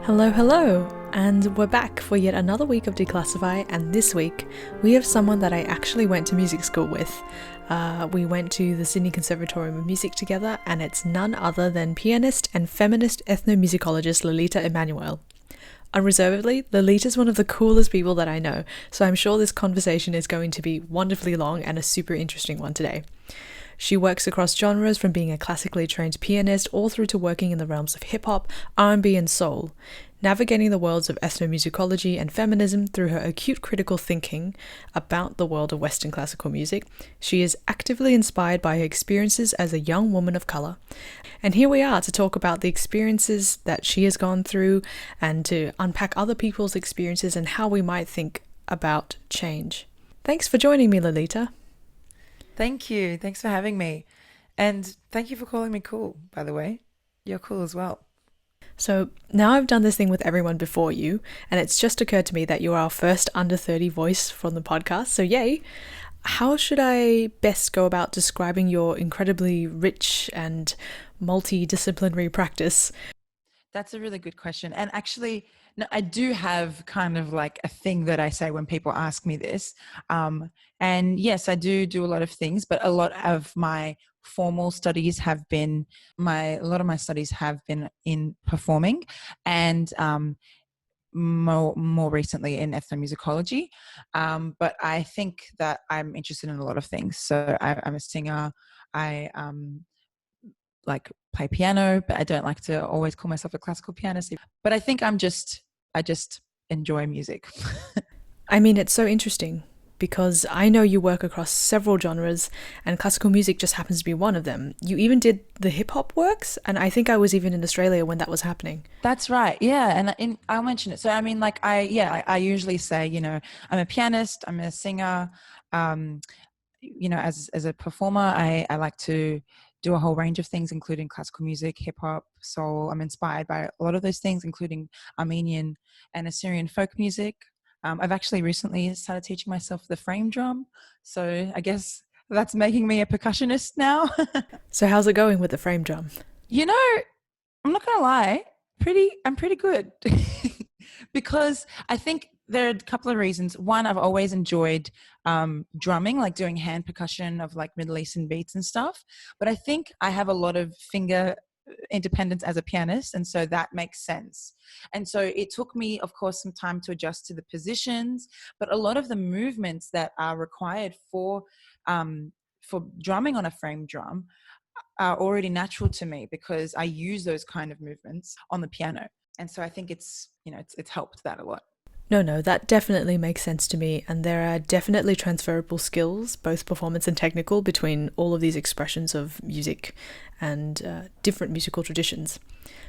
Hello, hello, and we're back for yet another week of Declassify, and this week we have someone that I actually went to music school with. We went to the Sydney Conservatorium of Music together, and it's none other than pianist and feminist ethnomusicologist Lolita Emmanuel. Unreservedly, Lolita's one of the coolest people that I know, so I'm sure this conversation is going to be wonderfully long and a super interesting one today. She works across genres, from being a classically trained pianist all through to working in the realms of hip-hop, R&B and soul, navigating the worlds of ethnomusicology and feminism through her acute critical thinking about the world of Western classical music. She is actively inspired by her experiences as a young woman of colour. And here we are to talk about the experiences that she has gone through and to unpack other people's experiences and how we might think about change. Thanks for joining me, Lolita. Thank you. Thanks for having me. And thank you for calling me cool, by the way. You're cool as well. So now I've done this thing with everyone before you, and it's just occurred to me that you're our first under 30 voice from the podcast, so yay! How should I best go about describing your incredibly rich and multidisciplinary practice? That's a really good question. And actually, no, I do have kind of like a thing that I say when people ask me this. And yes, I do a lot of things, but a lot of my formal studies have been a lot of my studies have been in performing and more recently in ethnomusicology. But I think that I'm interested in a lot of things. So I'm a singer. I like play piano, but I don't like to always call myself a classical pianist. But I think I just enjoy music. I mean, it's so interesting because I know you work across several genres and classical music just happens to be one of them. You even did the hip hop works, and I think I was even in Australia when that was happening. That's right. Yeah. And I'll mention it. So, I mean, like I usually say, I'm a pianist, I'm a singer. As a performer, I like to do a whole range of things, including classical music, hip hop, soul. I'm inspired by a lot of those things, including Armenian and Assyrian folk music. I've actually recently started teaching myself the frame drum. So I guess that's making me a percussionist now. So how's it going with the frame drum? I'm not going to lie, I'm pretty good. Because I think there are a couple of reasons. One, I've always enjoyed drumming, like doing hand percussion of like Middle Eastern beats and stuff. But I think I have a lot of finger independence as a pianist, and so that makes sense. And so it took me, of course, some time to adjust to the positions, but a lot of the movements that are required for drumming on a frame drum are already natural to me because I use those kind of movements on the piano. And so I think it's helped that a lot. No, that definitely makes sense to me, and there are definitely transferable skills, both performance and technical, between all of these expressions of music and different musical traditions.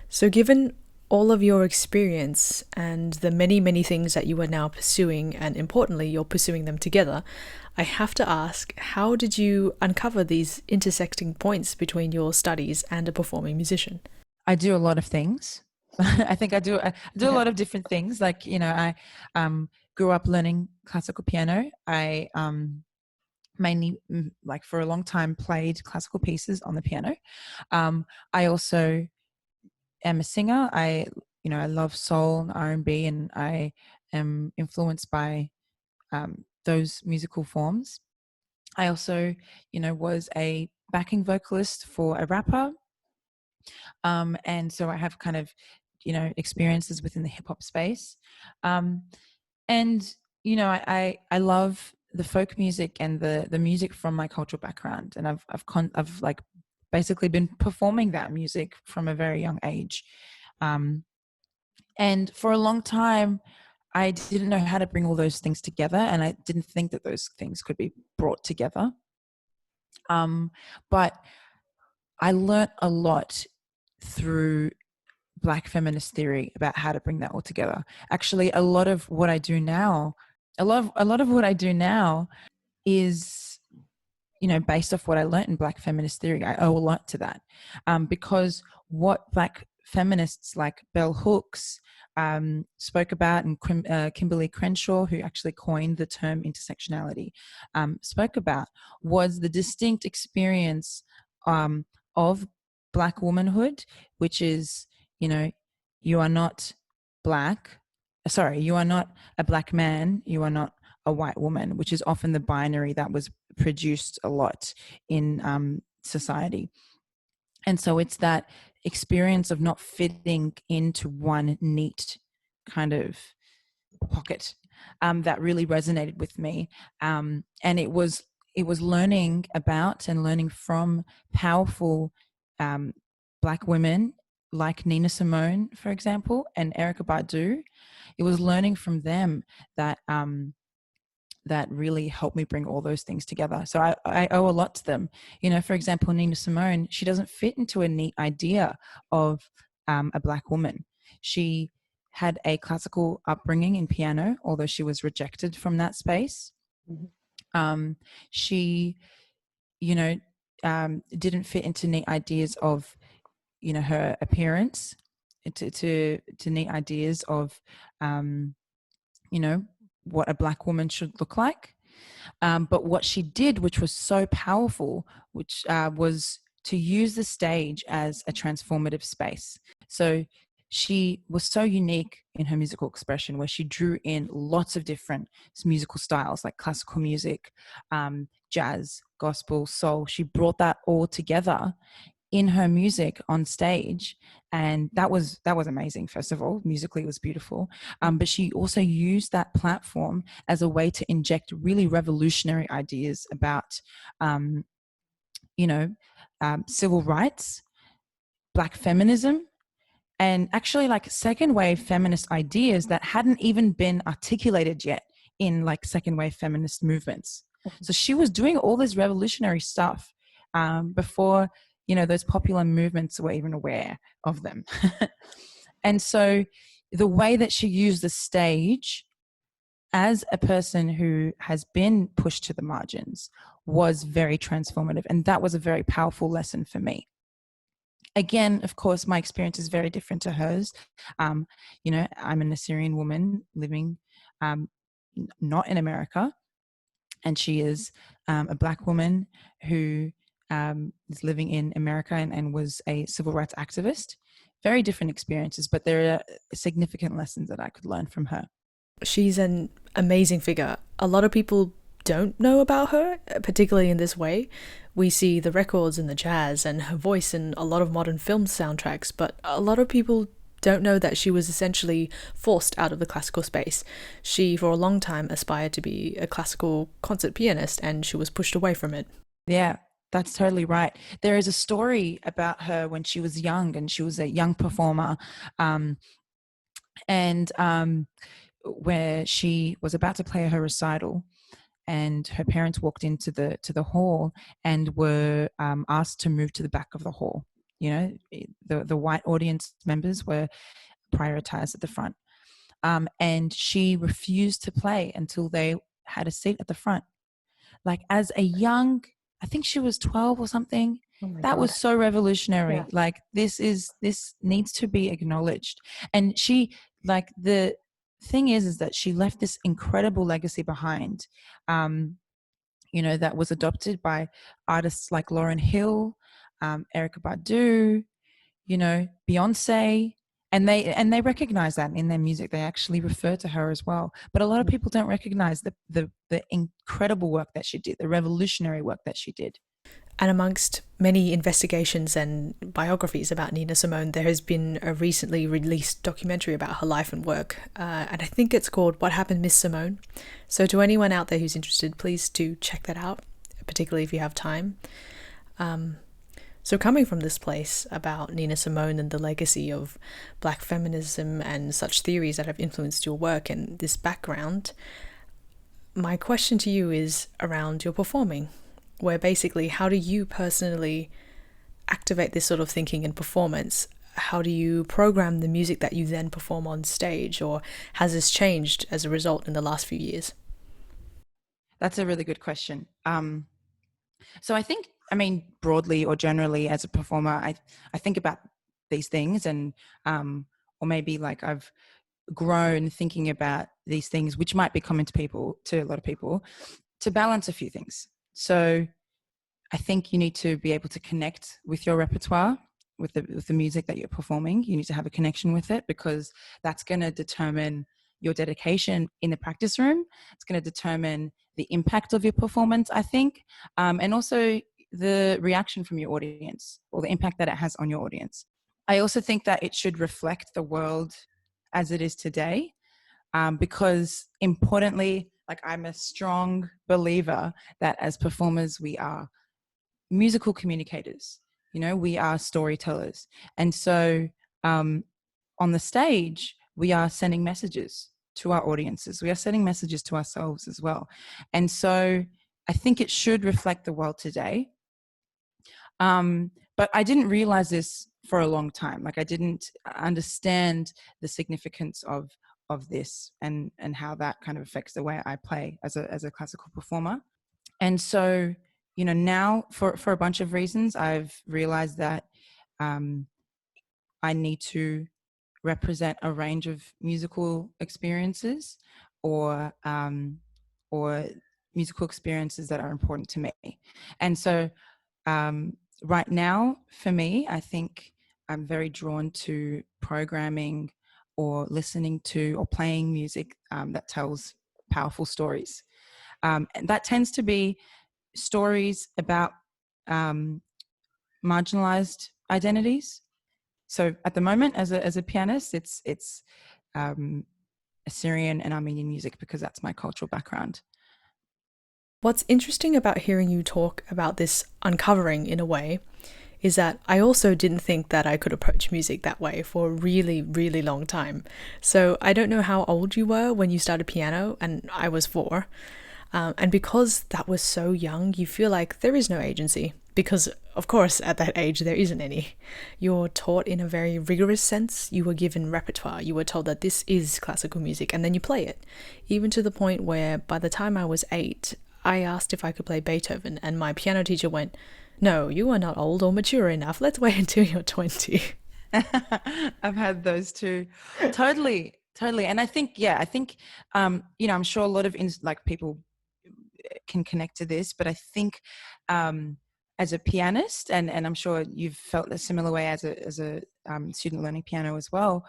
So given all of your experience and the many, many things that you are now pursuing, and importantly, you're pursuing them together, I have to ask, how did you uncover these intersecting points between your studies and a performing musician? I do a lot of things. I think I do a lot of different things. Like, I grew up learning classical piano. I mainly, like for a long time, played classical pieces on the piano. I also am a singer. I love soul and R&B, and I am influenced by those musical forms. I also, was a backing vocalist for a rapper. And so I have kind of, experiences within the hip hop space. And, I love the folk music and the music from my cultural background. And I've like basically been performing that music from a very young age. And for a long time, I didn't know how to bring all those things together, and I didn't think that those things could be brought together. But I learnt a lot through Black feminist theory about how to bring that all together. Actually, a lot of what I do now is, based off what I learnt in Black feminist theory. I owe a lot to that, because what Black feminists like Bell Hooks spoke about, and Kimberly Crenshaw, who actually coined the term intersectionality, spoke about, was the distinct experience of Black womanhood, which is, you are not you are not a black man, you are not a white woman, which is often the binary that was produced a lot in society. And so it's that experience of not fitting into one neat kind of pocket that really resonated with me. And it was learning about and learning from powerful Black women like Nina Simone, for example, and Erykah Badu. It was learning from them that that really helped me bring all those things together. So I owe a lot to them. You know, for example, Nina Simone, she doesn't fit into a neat idea of a Black woman. She had a classical upbringing in piano, although she was rejected from that space. She, you know, didn't fit into neat ideas of, you know, her appearance, to neat ideas of, you know, what a Black woman should look like. But what she did, which was so powerful, which was to use the stage as a transformative space. So she was so unique in her musical expression, where she drew in lots of different musical styles like classical music, jazz, gospel, soul. She brought that all together in her music on stage, and that was amazing. First of all, musically it was beautiful, but she also used that platform as a way to inject really revolutionary ideas about you know, civil rights, Black feminism, and actually like second wave feminist ideas that hadn't even been articulated yet in like second wave feminist movements. So she was doing all this revolutionary stuff before, you know, those popular movements were even aware of them. And so the way that she used the stage as a person who has been pushed to the margins was very transformative. And that was a very powerful lesson for me. Again, of course, my experience is very different to hers. You know, I'm an Assyrian woman living not in America, and she is a Black woman who is living in America and was a civil rights activist. Very different experiences, but there are significant lessons that I could learn from her. She's an amazing figure. A lot of people don't know about her, particularly in this way. We see the records and the jazz and her voice in a lot of modern film soundtracks, but a lot of people don't know that she was essentially forced out of the classical space. She, for a long time, aspired to be a classical concert pianist, and she was pushed away from it. Yeah, that's totally right. There is a story about her when she was young, and she was a young performer, where she was about to play her recital, and her parents walked into the hall and were asked to move to the back of the hall. You know, the white audience members were prioritized at the front, and she refused to play until they had a seat at the front. Like, as a young, I think she was 12 or something. That God. Was so revolutionary. Yeah. Like, this needs to be acknowledged. And she, like, the thing is that she left this incredible legacy behind, you know, that was adopted by artists like Lauryn Hill, Erykah Badu, you know, Beyonce, and they recognize that in their music. They actually refer to her as well. But a lot of people don't recognize the incredible work that she did, the revolutionary work that she did. And amongst many investigations and biographies about Nina Simone, there has been a recently released documentary about her life and work, and I think it's called What Happened, Miss Simone. So to anyone out there who's interested, please do check that out, particularly if you have time. So coming from this place about Nina Simone and the legacy of Black feminism and such theories that have influenced your work and this background, my question to you is around your performing, where basically, how do you personally activate this sort of thinking and performance? How do you program the music that you then perform on stage, or has this changed as a result in the last few years? That's a really good question. So I think, I mean, broadly or generally as a performer, I think about these things, and or maybe like I've grown thinking about these things, which might be common to a lot of people, to balance a few things. So I think you need to be able to connect with your repertoire, with the music that you're performing. You need to have a connection with it, because that's going to determine your dedication in the practice room. It's going to determine the impact of your performance, I think, and also the reaction from your audience, or the impact that it has on your audience. I also think that it should reflect the world as it is today, because importantly, like, I'm a strong believer that as performers, we are musical communicators, we are storytellers. And so on the stage, we are sending messages to our audiences. We are sending messages to ourselves as well. And so I think it should reflect the world today. But I didn't realize this for a long time. Like, I didn't understand the significance of this and how that kind of affects the way I play as a classical performer. And so, now for a bunch of reasons, I've realized that I need to represent a range of musical experiences, or musical experiences that are important to me. And so right now, for me, I think I'm very drawn to programming or listening to or playing music that tells powerful stories. And that tends to be stories about marginalized identities. So at the moment, as a pianist, it's Assyrian and Armenian music, because that's my cultural background. What's interesting about hearing you talk about this uncovering, in a way, is that I also didn't think that I could approach music that way for a really, really long time. So I don't know how old you were when you started piano, and I was 4. And because that was so young, you feel like there is no agency, because of course at that age there isn't any. You're taught in a very rigorous sense. You were given repertoire. You were told that this is classical music, and then you play it. Even to the point where by the time I was 8, I asked if I could play Beethoven, and my piano teacher went, "No, you are not old or mature enough. Let's wait until you're 20. I've had those too. Totally. And I think, I'm sure a lot of people can connect to this, but I think as a pianist, and I'm sure you've felt a similar way as a student learning piano as well,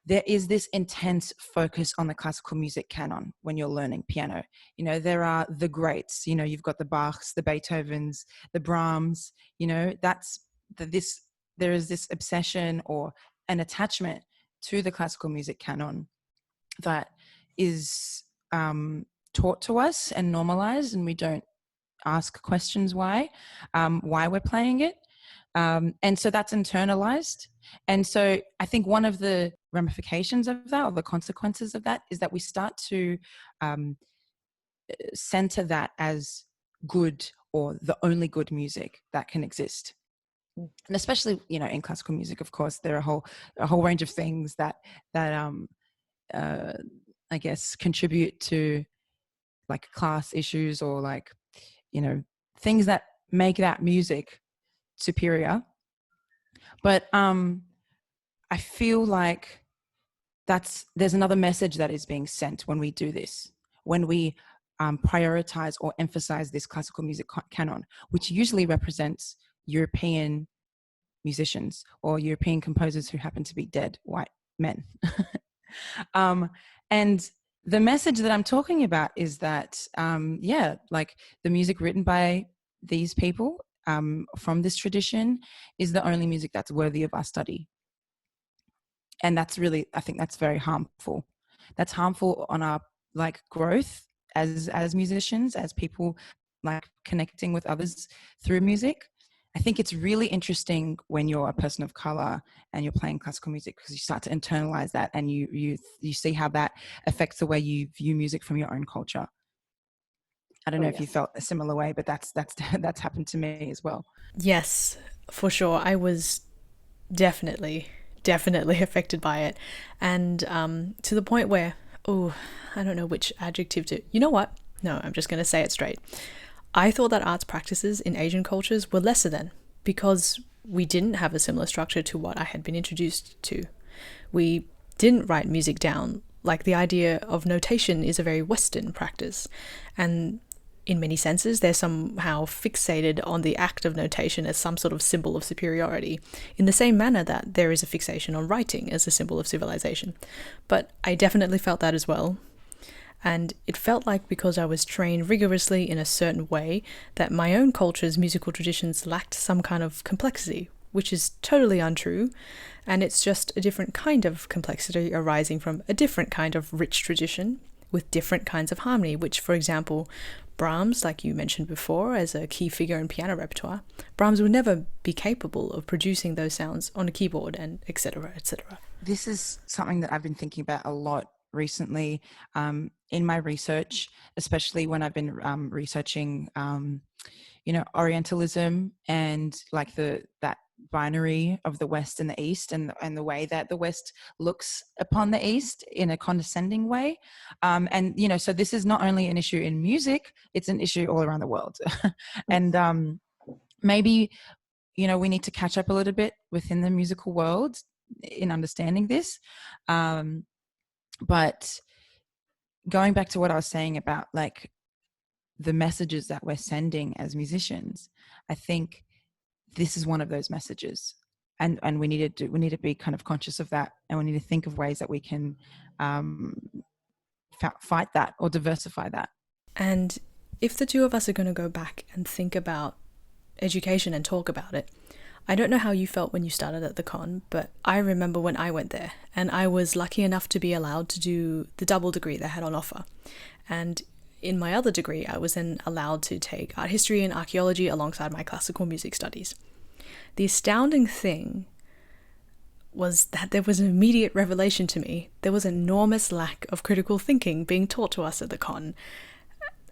there is this intense focus on the classical music canon when you're learning piano. There are the greats, you've got the Bachs, the Beethovens, the Brahms, there is this obsession or an attachment to the classical music canon that is taught to us and normalized, and we don't ask questions why we're playing it. And so that's internalized. And so I think one of the ramifications of that, or the consequences of that, is that we start to center that as good, or the only good music that can exist. And especially, in classical music, of course, there are a whole range of things that I guess contribute to like class issues, or things that make that music superior. But I feel like there's another message that is being sent when we do this, when we prioritize or emphasize this classical music canon, which usually represents European musicians or European composers who happen to be dead white men. And the message that I'm talking about is that, the music written by these people from this tradition is the only music that's worthy of our study. And that's really, I think that's very harmful. That's harmful on our growth as musicians, as people connecting with others through music. I think it's really interesting when you're a person of color and you're playing classical music, because you start to internalize that, and you see how that affects the way you view music from your own culture. I don't know if you felt a similar way, but that's happened to me as well. Yes, for sure. I was definitely affected by it, and to the point where, I don't know which adjective to. You know what? No, I'm just going to say it straight. I thought that arts practices in Asian cultures were lesser than, because we didn't have a similar structure to what I had been introduced to. We didn't write music down. The idea of notation is a very Western practice. And in many senses. They're somehow fixated on the act of notation as some sort of symbol of superiority, in the same manner that there is a fixation on writing as a symbol of civilization. But I definitely felt that as well. And it felt like, because I was trained rigorously in a certain way, that my own culture's musical traditions lacked some kind of complexity, which is totally untrue, and it's just a different kind of complexity arising from a different kind of rich tradition with different kinds of harmony, which, for example, Brahms, like you mentioned before, as a key figure in piano repertoire, Brahms would never be capable of producing those sounds on a keyboard, and etc., etc. This is something that I've been thinking about a lot recently in my research, especially when I've been researching, Orientalism and like that binary of the West and the East, and the way that the West looks upon the East in a condescending way. So this is not only an issue in music, it's an issue all around the world. And maybe, we need to catch up a little bit within the musical world in understanding this. But going back to what I was saying about like the messages that we're sending as musicians, I think this is one of those messages, and we need to be kind of conscious of that, and we need to think of ways that we can fight that or diversify that. And if the two of us are going to go back and think about education and talk about it, I don't know how you felt when you started at the con, but I remember when I went there, and I was lucky enough to be allowed to do the double degree they had on offer. And in my other degree, I was then allowed to take art history and archaeology alongside my classical music studies. The astounding thing was that there was an immediate revelation to me. There was an enormous lack of critical thinking being taught to us at the con,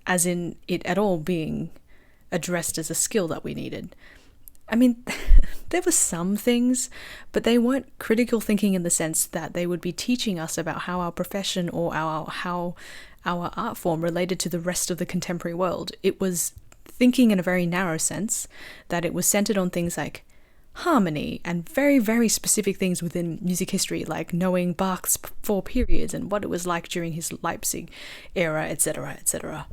as in it at all being addressed as a skill that we needed. I mean, there were some things, but they weren't critical thinking in the sense that they would be teaching us about how our profession or how our art form related to the rest of the contemporary world. It was thinking in a very narrow sense, that it was centered on things like harmony and very, very specific things within music history, like knowing Bach's 4 periods and what it was like during his Leipzig era, etc., etc.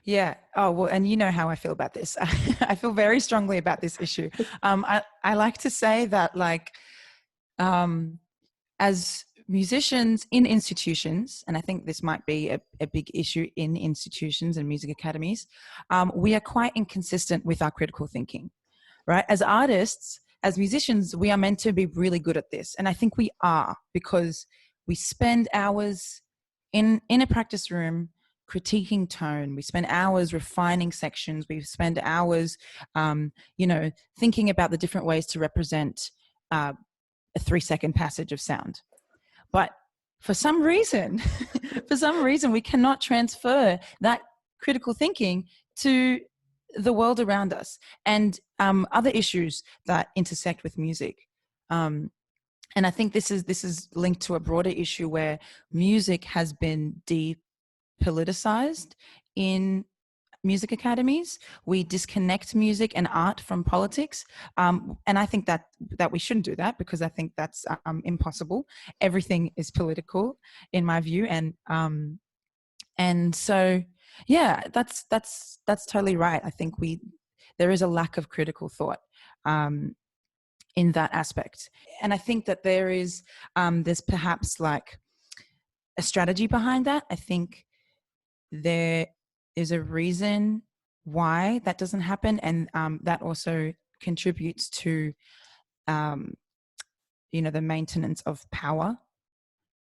Yeah. Oh, well, and you know how I feel about this. I feel very strongly about this issue. I like to say that, like, as musicians in institutions, and I think this might be a big issue in institutions and music academies, we are quite inconsistent with our critical thinking, right? As artists, as musicians, we are meant to be really good at this. And I think we are, because we spend hours in a practice room critiquing tone. We spend hours refining sections. We spend hours, thinking about the different ways to represent a 3-second passage of sound. But for some reason, we cannot transfer that critical thinking to the world around us and other issues that intersect with music. And I think this is linked to a broader issue where music has been depoliticized in music academies. We disconnect music and art from politics, and I think that we shouldn't do that, because I think that's impossible. Everything is political, in my view, and so yeah, that's totally right. I think there is a lack of critical thought in that aspect, and I think that there's perhaps like a strategy behind that. I think there is a reason why that doesn't happen, and that also contributes to the maintenance of power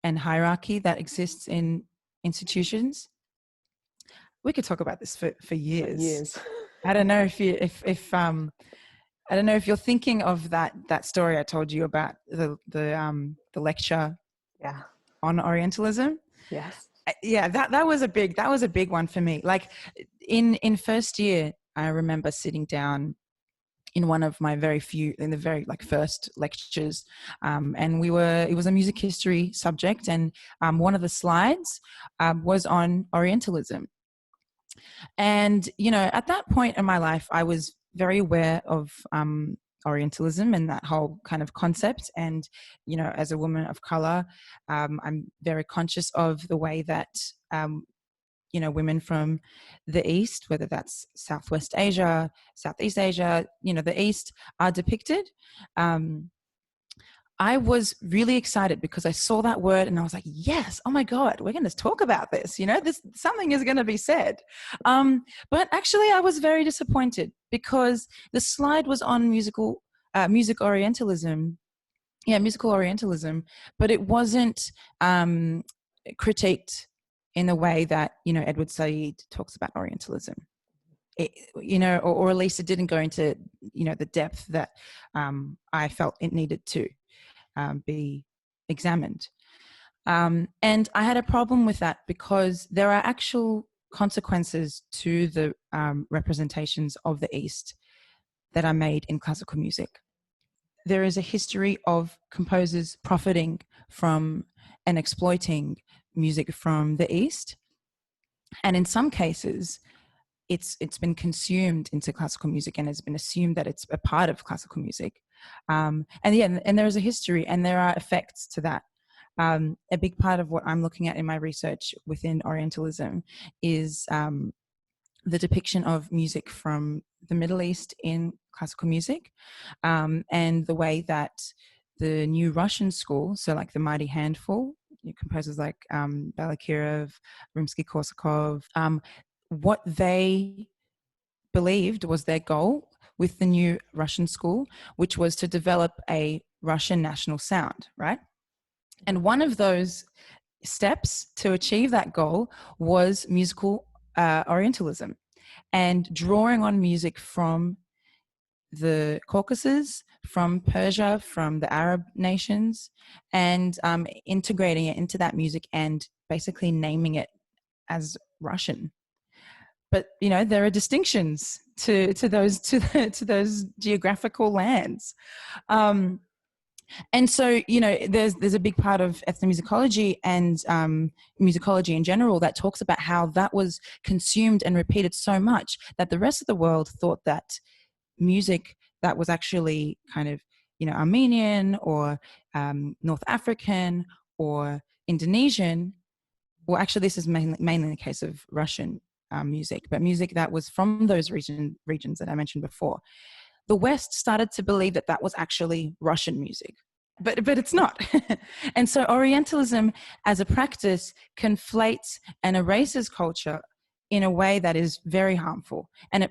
and hierarchy that exists in institutions. We could talk about this for years. I don't know if I don't know if you're thinking of that story I told you about the lecture on Orientalism. Yes. Yeah, that was a big one for me. Like in first year, I remember sitting down in one of my very first lectures, and it was a music history subject, and one of the slides was on Orientalism. And at that point in my life, I was very aware of Orientalism and that whole kind of concept. And, as a woman of color, I'm very conscious of the way that, women from the East, whether that's Southwest Asia, Southeast Asia, the East, are depicted. I was really excited because I saw that word and I was like, yes, oh my God, we're going to talk about this. Something is going to be said. But actually I was very disappointed because the slide was on music Orientalism. Yeah, musical Orientalism, but it wasn't critiqued in the way that, Edward Said talks about Orientalism. Or at least it didn't go into, the depth that I felt it needed to be examined. And I had a problem with that because there are actual consequences to the representations of the East that are made in classical music. There is a history of composers profiting from and exploiting music from the East. And in some cases, it's been consumed into classical music and has been assumed that it's a part of classical music. And there is a history and there are effects to that. A big part of what I'm looking at in my research within Orientalism is the depiction of music from the Middle East in classical music, and the way that the new Russian school, so like the Mighty Handful, composers like Balakirev, Rimsky-Korsakov, what they believed was their goal with the new Russian school, which was to develop a Russian national sound, right? And one of those steps to achieve that goal was musical Orientalism and drawing on music from the Caucasus, from Persia, from the Arab nations, and integrating it into that music and basically naming it as Russian. But there are distinctions to those geographical lands. And so, there's a big part of ethnomusicology and musicology in general that talks about how that was consumed and repeated so much that the rest of the world thought that music that was actually kind of, Armenian or North African or Indonesian, well, actually this is mainly the case of Russian music, but music that was from those regions that I mentioned before. The West started to believe that that was actually Russian music, but it's not. And so Orientalism as a practice conflates and erases culture in a way that is very harmful, and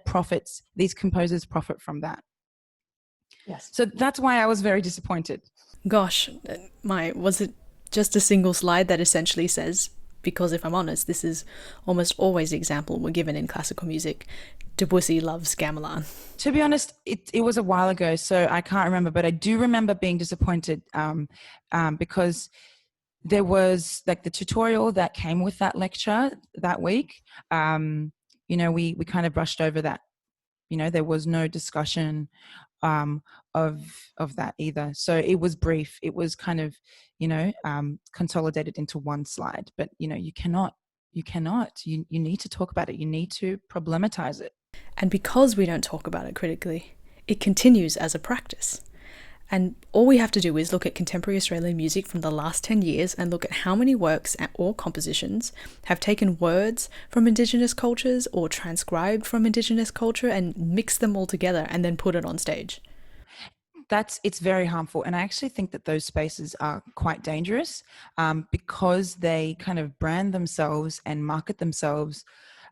these composers profit from that. Yes. So that's why I was very disappointed. Gosh, was it just a single slide that essentially says, because if I'm honest, this is almost always the example we're given in classical music, Debussy loves gamelan. To be honest, it was a while ago, so I can't remember, but I do remember being disappointed because there was like the tutorial that came with that lecture that week. We kind of brushed over that. There was no discussion of that either. So it was brief. It was kind of, consolidated into one slide. But, you need to talk about it. You need to problematize it. And because we don't talk about it critically, it continues as a practice. And all we have to do is look at contemporary Australian music from the last 10 years and look at how many works or compositions have taken words from Indigenous cultures or transcribed from Indigenous culture and mixed them all together and then put it on stage. It's very harmful. And I actually think that those spaces are quite dangerous because they kind of brand themselves and market themselves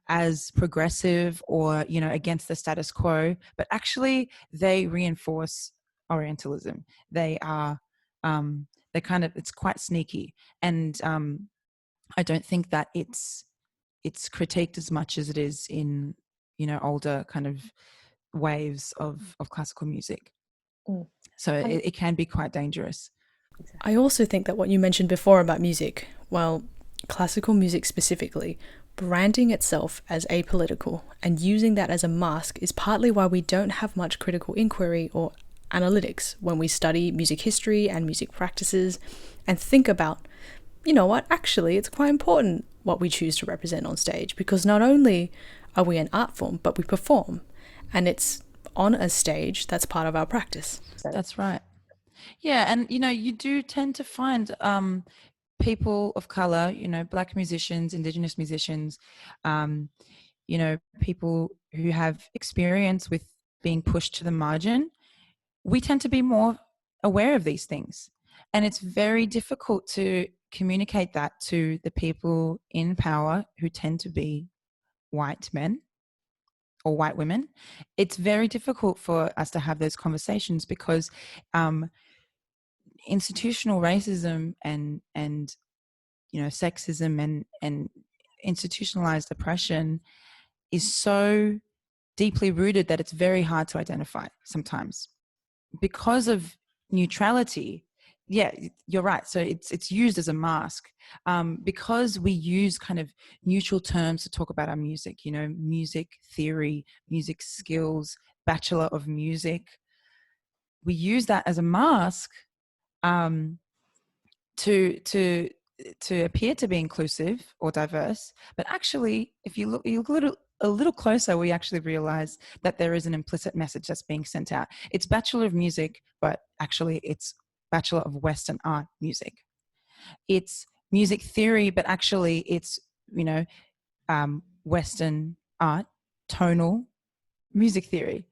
as progressive or, against the status quo, but actually they reinforce Orientalism. They are, it's quite sneaky. And I don't think that it's critiqued as much as it is in, older kind of waves of classical music. So it can be quite dangerous. I also think that what you mentioned before about music, well, classical music specifically, branding itself as apolitical and using that as a mask is partly why we don't have much critical inquiry or analytics when we study music history and music practices and think about, actually it's quite important what we choose to represent on stage, because not only are we an art form, but we perform, and it's on a stage that's part of our practice. That's right. Yeah, and you do tend to find people of color, Black musicians, Indigenous musicians, people who have experience with being pushed to the margin, we tend to be more aware of these things. And it's very difficult to communicate that to the people in power who tend to be white men or white women. It's very difficult for us to have those conversations because institutional racism and sexism and institutionalized oppression is so deeply rooted that it's very hard to identify sometimes because of neutrality. Yeah, you're right. So it's used as a mask because we use kind of neutral terms to talk about our music, music theory, music skills, Bachelor of Music. We use that as a mask to appear to be inclusive or diverse, but actually, if you look a little closer, we actually realize that there is an implicit message that's being sent out. It's Bachelor of Music, but actually it's Bachelor of Western Art Music. It's music theory, but actually it's Western art tonal music theory.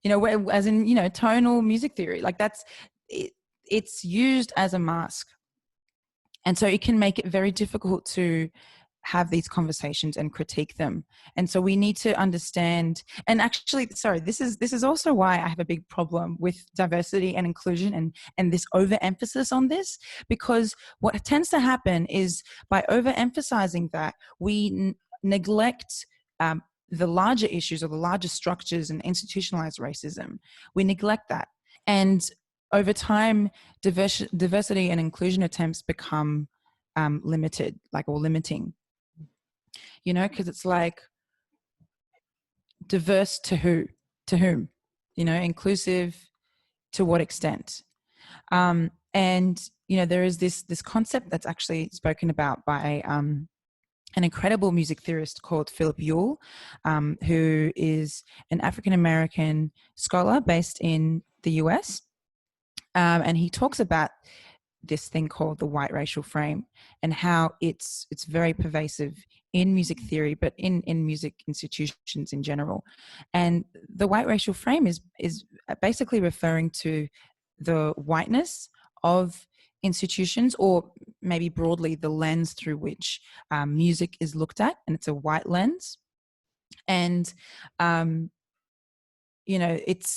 As in tonal music theory. Like that's it. It's used as a mask. And so it can make it very difficult to have these conversations and critique them. And so we need to understand, and actually, sorry, this is also why I have a big problem with diversity and inclusion and this overemphasis on this, because what tends to happen is by overemphasizing that, we neglect the larger issues or the larger structures and institutionalized racism. We neglect that. And over time, diversity and inclusion attempts become limited, or limiting, because it's like diverse to whom, inclusive to what extent. And, there is this concept that's actually spoken about by an incredible music theorist called Philip Ewell, who is an African-American scholar based in the US. And he talks about this thing called the white racial frame and how it's very pervasive in music theory, but in music institutions in general. And the white racial frame is basically referring to the whiteness of institutions, or maybe broadly the lens through which music is looked at, and it's a white lens. And it's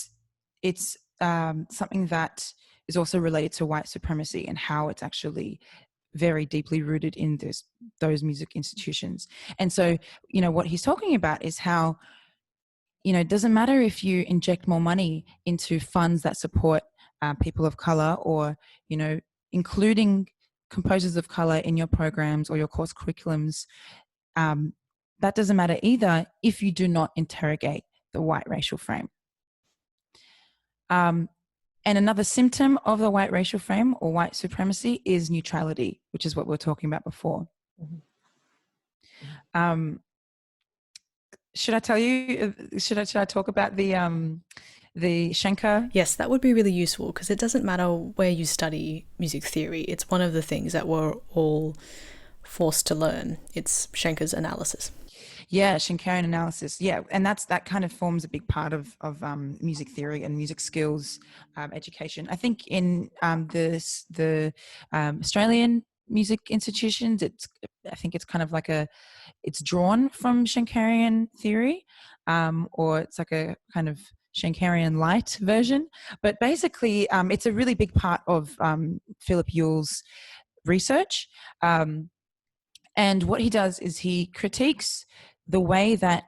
something that is also related to white supremacy and how it's actually very deeply rooted in those music institutions. And so, what he's talking about is how, it doesn't matter if you inject more money into funds that support people of color, or, including composers of color in your programs or your course curriculums. That doesn't matter either if you do not interrogate the white racial frame. And another symptom of the white racial frame or white supremacy is neutrality, which is what we were talking about before. Mm-hmm. Should I tell you? Should I talk about the Schenker? Yes, that would be really useful, because it doesn't matter where you study music theory. It's one of the things that we're all forced to learn. It's Schenker's analysis. Yeah, Schenkerian analysis. Yeah, and that kind of forms a big part of music theory and music skills education. I think in the Australian music institutions, I think it's kind of like it's drawn from Schenkerian theory, or it's like a kind of Schenkerian light version. But basically, it's a really big part of Philip Ewell's research. And what he does is he critiques the way that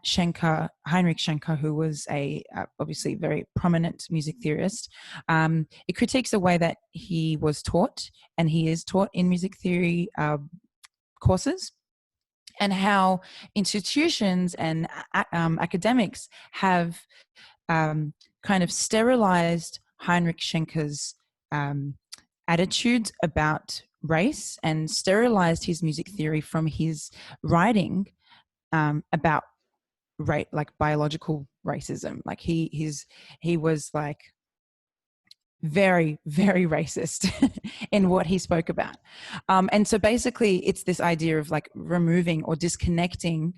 Heinrich Schenker, who was a obviously very prominent music theorist, it critiques the way that he was taught, and he is taught in music theory courses, and how institutions and academics have kind of sterilized Heinrich Schenker's attitudes about race, and sterilized his music theory from his writing about biological racism. Like he was like very, very racist in what he spoke about. And so basically it's this idea of like removing or disconnecting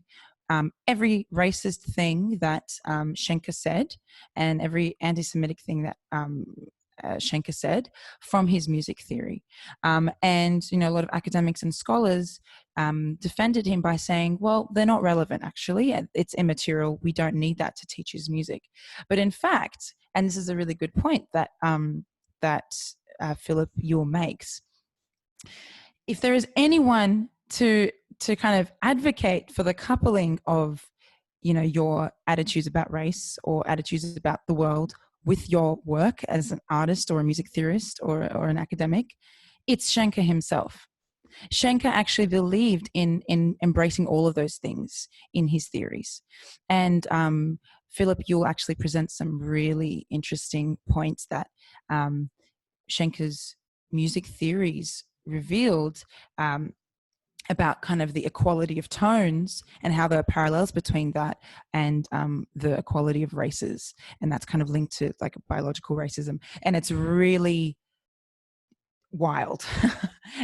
every racist thing that Schenker said and every anti-Semitic thing that Schenker said from his music theory. And, you know, a lot of academics and scholars defended him by saying, well, they're not relevant, actually. It's immaterial. We don't need that to teach his music. But in fact, and this is a really good point that Philip Ewell makes, if there is anyone to kind of advocate for the coupling of, you know, your attitudes about race or attitudes about the world with your work as an artist or a music theorist or an academic, it's Schenker himself. Schenker actually believed in embracing all of those things in his theories. And Philip Ewell actually presents some really interesting points that Schenker's music theories revealed about kind of the equality of tones and how there are parallels between that and the equality of races. And that's kind of linked to like biological racism. And it's really wild.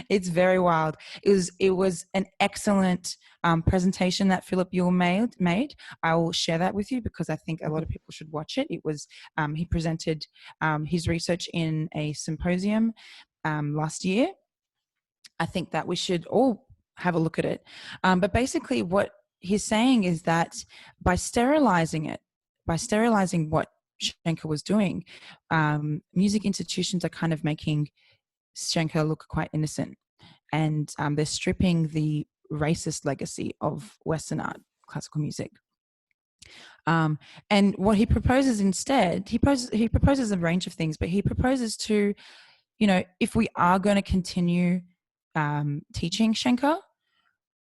It's very wild. It was an excellent presentation that Philip Ewell made. I will share that with you because I think a lot of people should watch it. It was he presented his research in a symposium last year. I think that we should all have a look at it. But basically what he's saying is that by sterilizing what Schenker was doing, music institutions are kind of making Schenker look quite innocent. And they're stripping the racist legacy of Western art, classical music. And what he proposes instead, he proposes a range of things, but he proposes to, you know, if we are going to continue teaching Schenker,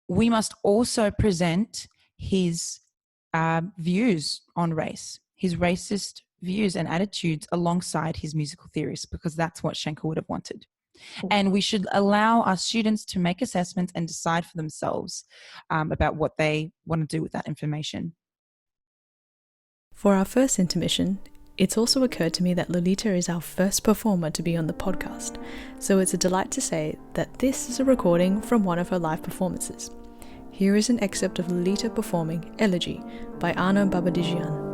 we must also present his views on race, his racist views and attitudes alongside his musical theories, because that's what Schenker would have wanted. And we should allow our students to make assessments and decide for themselves about what they want to do with that information. For our first intermission, it's also occurred to me that Lolita is our first performer to be on the podcast, so it's a delight to say that this is a recording from one of her live performances. Here is an excerpt of Lolita performing Elegy by Anna Babadigian.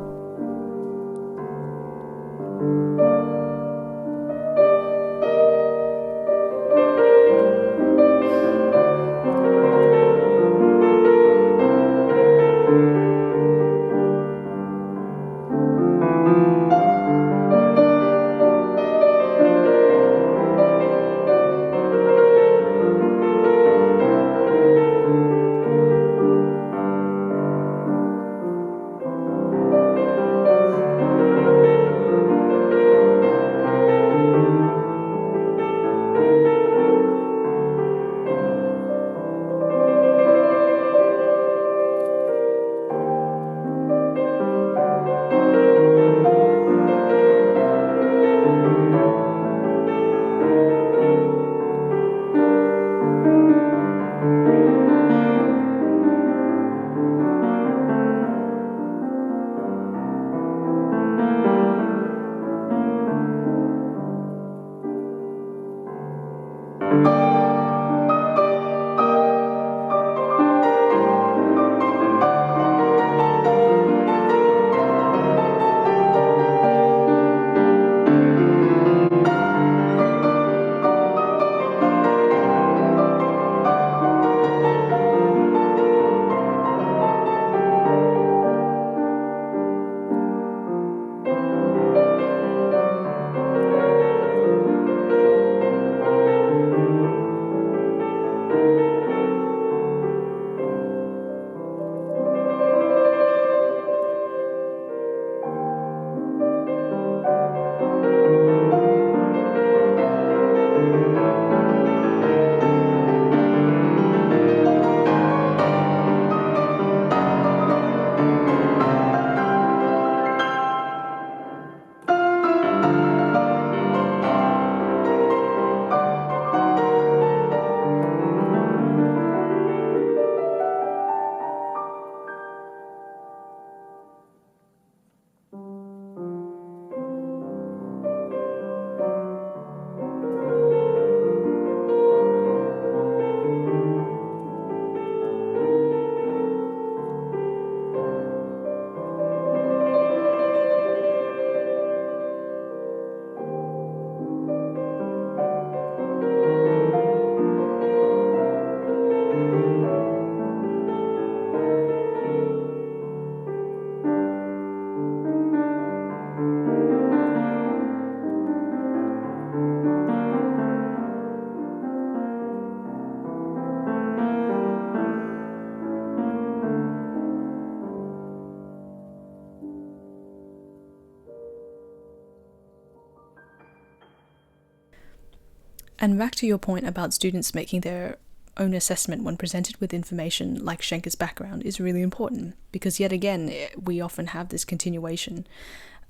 And back to your point about students making their own assessment when presented with information like Schenker's background is really important, because yet again, we often have this continuation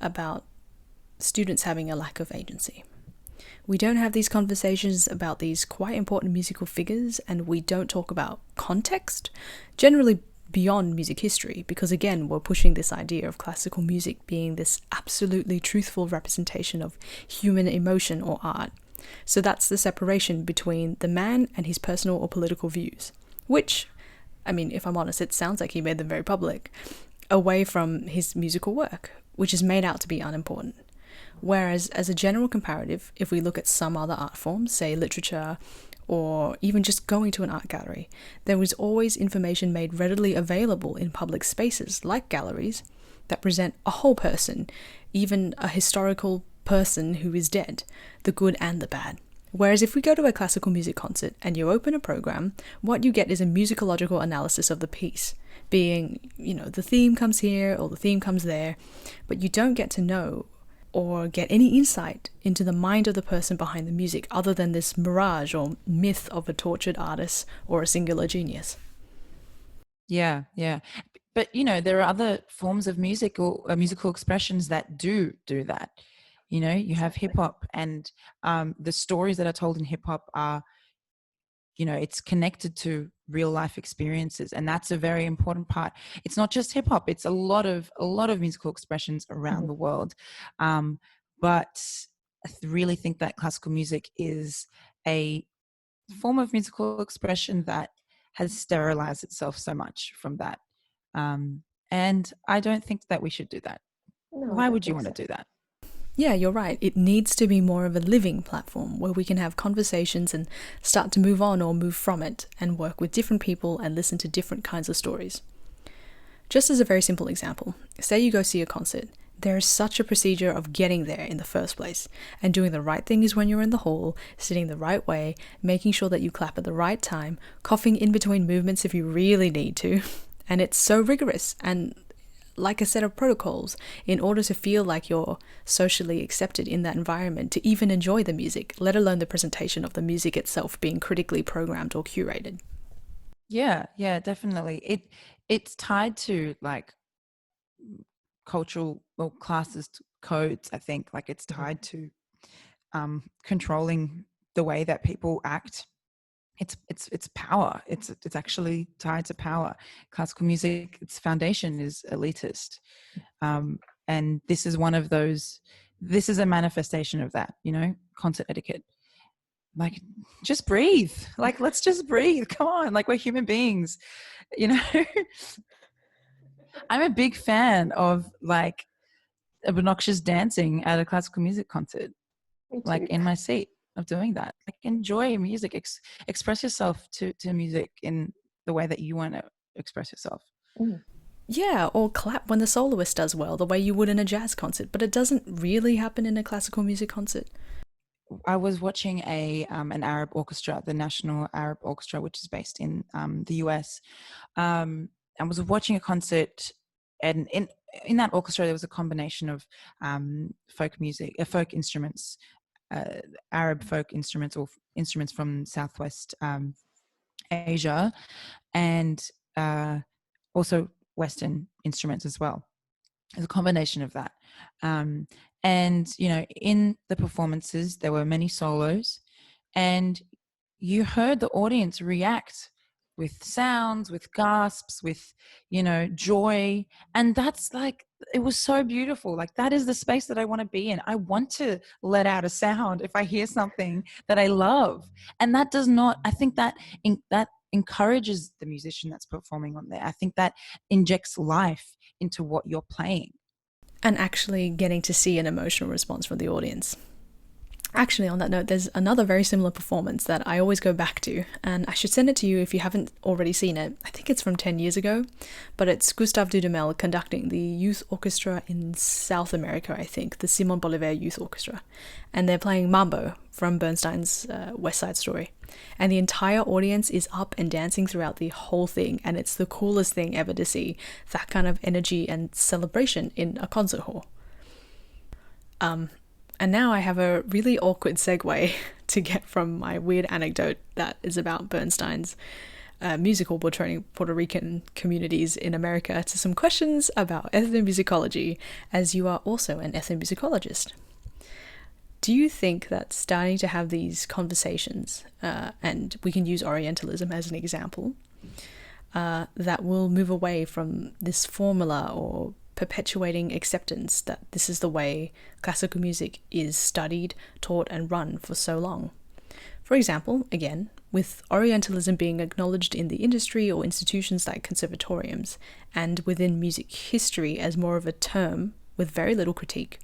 about students having a lack of agency. We don't have these conversations about these quite important musical figures, and we don't talk about context, generally beyond music history, because again, we're pushing this idea of classical music being this absolutely truthful representation of human emotion or art. So that's the separation between the man and his personal or political views, which, I mean, if I'm honest, it sounds like he made them very public, away from his musical work, which is made out to be unimportant. Whereas as a general comparative, if we look at some other art forms, say literature, or even just going to an art gallery, there was always information made readily available in public spaces like galleries that present a whole person, even a historical person who is dead, the good and the bad. Whereas if we go to a classical music concert and you open a program, what you get is a musicological analysis of the piece, being, the theme comes here or the theme comes there, but you don't get to know or get any insight into the mind of the person behind the music other than this mirage or myth of a tortured artist or a singular genius. Yeah. But, there are other forms of music or musical expressions that do that. You have hip hop, and the stories that are told in hip hop are, it's connected to real life experiences, and that's a very important part. It's not just hip hop; it's a lot of musical expressions around the world. But I really think that classical music is a form of musical expression that has sterilized itself so much from that, and I don't think that we should do that. No, Why would you want to do that? Yeah, you're right. It needs to be more of a living platform where we can have conversations and start to move on or move from it and work with different people and listen to different kinds of stories. Just as a very simple example, say you go see a concert. There is such a procedure of getting there in the first place, and doing the right thing is when you're in the hall, sitting the right way, making sure that you clap at the right time, coughing in between movements if you really need to, and it's so rigorous and like a set of protocols in order to feel like you're socially accepted in that environment to even enjoy the music, let alone the presentation of the music itself being critically programmed or curated. Yeah, definitely. It's tied to like cultural or classist codes, I think. Like it's tied to controlling the way that people act. It's power. It's actually tied to power. Classical music, its foundation is elitist, and this is one of those. This is a manifestation of that. Concert etiquette. Like, just breathe. Like, let's just breathe. Come on, like we're human beings. I'm a big fan of like obnoxious dancing at a classical music concert, like in my seat. Of doing that, like enjoy music, express yourself to music in the way that you want to express yourself. Yeah, or clap when the soloist does well, the way you would in a jazz concert, but it doesn't really happen in a classical music concert. I was watching an Arab orchestra, the National Arab Orchestra, which is based in the US. I was watching a concert, and in that orchestra there was a combination of folk music, folk instruments, Arab folk instruments or instruments from Southwest Asia, and also Western instruments as well. It's a combination of that. And, in the performances, there were many solos, and you heard the audience react with sounds, with gasps, with, joy. And that's like, it was so beautiful. Like that is the space that I want to be in. I want to let out a sound if I hear something that I love. And that does not, I think that that encourages the musician that's performing on there. I think that injects life into what you're playing. And actually getting to see an emotional response from the audience. Actually, on that note, there's another very similar performance that I always go back to, and I should send it to you if you haven't already seen it. I think it's from 10 years ago, but it's Gustav Dudumel conducting the youth orchestra in South America, I think, the Simon Bolivar Youth Orchestra, and they're playing Mambo from Bernstein's West Side Story. And the entire audience is up and dancing throughout the whole thing, and it's the coolest thing ever to see that kind of energy and celebration in a concert hall. And now I have a really awkward segue to get from my weird anecdote that is about Bernstein's musical portraying Puerto Rican communities in America to some questions about ethnomusicology, as you are also an ethnomusicologist. Do you think that starting to have these conversations, and we can use Orientalism as an example, that will move away from this formula or perpetuating acceptance that this is the way classical music is studied, taught, and run for so long? For example, again, with Orientalism being acknowledged in the industry or institutions like conservatoriums, and within music history as more of a term with very little critique,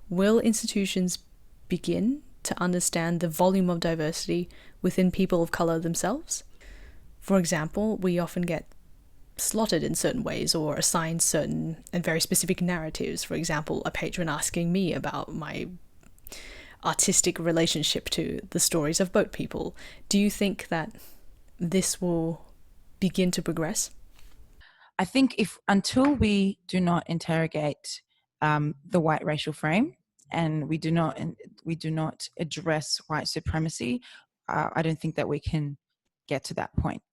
will institutions begin to understand the volume of diversity within people of colour themselves? For example, we often get slotted in certain ways or assigned certain and very specific narratives. For example, a patron asking me about my artistic relationship to the stories of boat people. Do you think that this will begin to progress? I think until we do not interrogate the white racial frame, and we do not address white supremacy, I don't think that we can get to that point.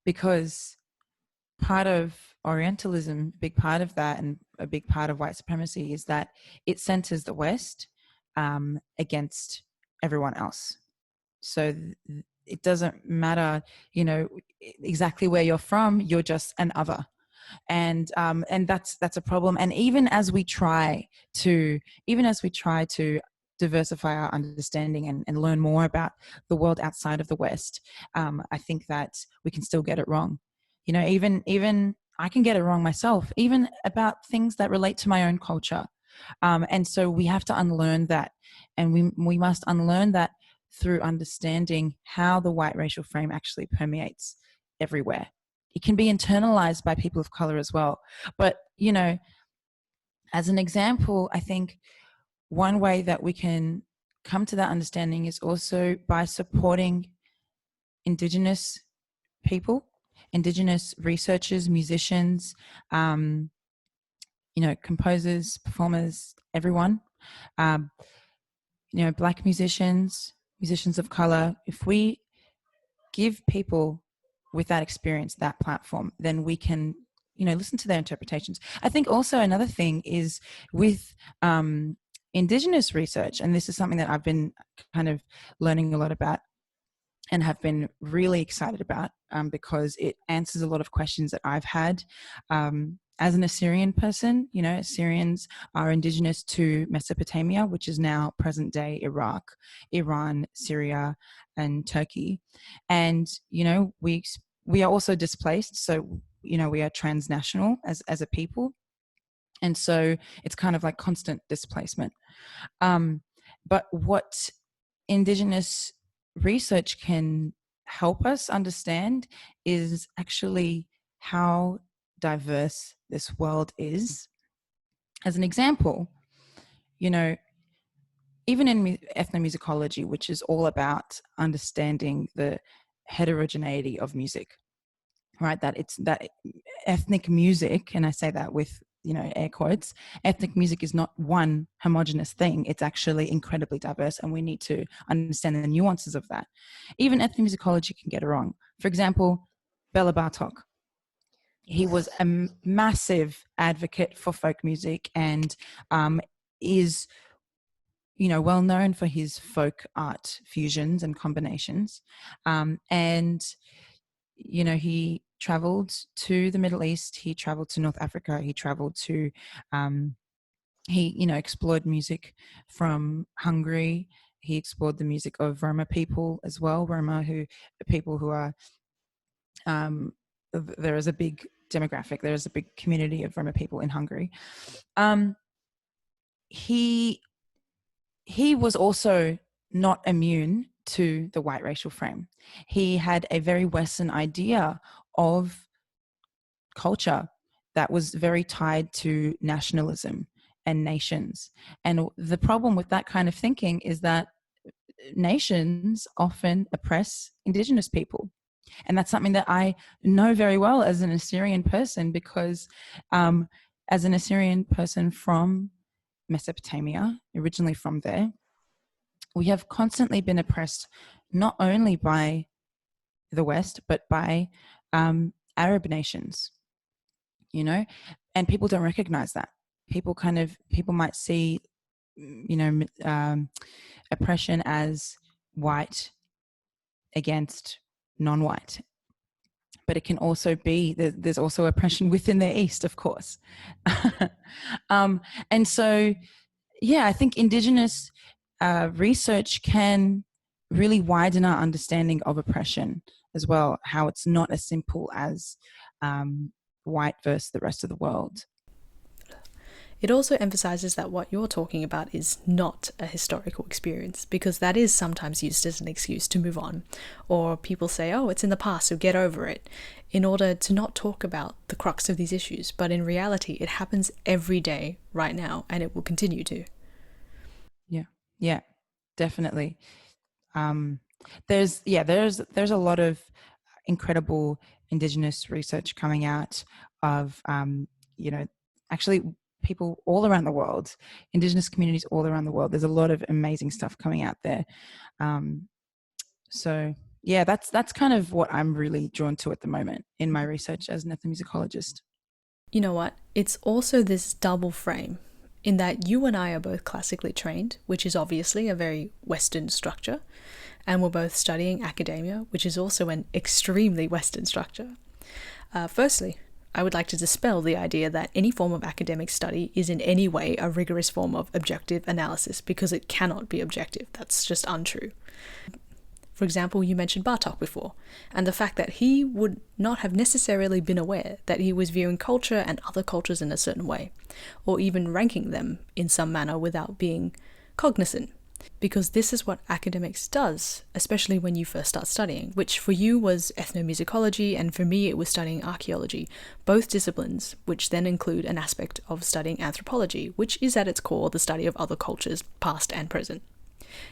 Because part of Orientalism, a big part of that, and a big part of white supremacy is that it centers the West against everyone else. So it doesn't matter, exactly where you're from. You're just an other, and that's a problem. And even as we try to diversify our understanding and learn more about the world outside of the West, I think that we can still get it wrong. Even I can get it wrong myself, even about things that relate to my own culture. And so we have to unlearn that, and we must unlearn that through understanding how the white racial frame actually permeates everywhere. It can be internalized by people of color as well. But, as an example, I think one way that we can come to that understanding is also by supporting Indigenous people, Indigenous researchers, musicians, composers, performers, everyone, Black musicians of color. If we give people with that experience that platform, then we can, listen to their interpretations. I think also another thing is with Indigenous research, and this is something that I've been kind of learning a lot about and have been really excited about, because it answers a lot of questions that I've had. As an Assyrian person, Assyrians are indigenous to Mesopotamia, which is now present-day Iraq, Iran, Syria, and Turkey. And, we are also displaced. So, we are transnational as a people. And so it's kind of like constant displacement. But what Indigenous research can help us understand is actually how diverse this world is. As an example, even in ethnomusicology, which is all about understanding the heterogeneity of music, right? That ethnic music, and I say that with air quotes, ethnic music is not one homogenous thing. It's actually incredibly diverse, and we need to understand the nuances of that. Even ethnomusicology can get it wrong. For example, Bela Bartok. He was a massive advocate for folk music and is, well known for his folk art fusions and combinations. And, he traveled to the Middle East, he traveled to North Africa, he traveled to, he explored music from Hungary. He explored the music of Roma people as well. Roma, people who are, there is a big demographic, there is a big community of Roma people in Hungary. He was also not immune to the white racial frame. He had a very Western idea of culture that was very tied to nationalism and nations. And the problem with that kind of thinking is that nations often oppress Indigenous people. And that's something that I know very well as an Assyrian person, because as an Assyrian person from Mesopotamia, originally from there, we have constantly been oppressed not only by the West, but by Arab nations, you know, and people don't recognize that. People might see, you know, oppression as white against non-white, but it can also be, there's also oppression within the East, of course. And so, yeah, I think Indigenous research can really widen our understanding of oppression as well, how it's not as simple as white versus the rest of the world. It also emphasizes that what you're talking about is not a historical experience, because that is sometimes used as an excuse to move on. Or people say, oh, it's in the past, so get over it, in order to not talk about the crux of these issues. But in reality, it happens every day right now, and it will continue to. Yeah, definitely. There's a lot of incredible Indigenous research coming out of, you know, actually people all around the world, Indigenous communities all around the world. There's a lot of amazing stuff coming out there. So yeah, that's kind of what I'm really drawn to at the moment in my research as an ethnomusicologist. You know what? It's also this double frame, in that you and I are both classically trained, which is obviously a very Western structure, and we're both studying academia, which is also an extremely Western structure. Firstly, I would like to dispel the idea that any form of academic study is in any way a rigorous form of objective analysis, because it cannot be objective. That's just untrue. For example, you mentioned Bartok before, and the fact that he would not have necessarily been aware that he was viewing culture and other cultures in a certain way, or even ranking them in some manner without being cognizant. Because this is what academics does, especially when you first start studying, which for you was ethnomusicology, and for me it was studying archaeology, both disciplines which then include an aspect of studying anthropology, which is at its core the study of other cultures, past and present.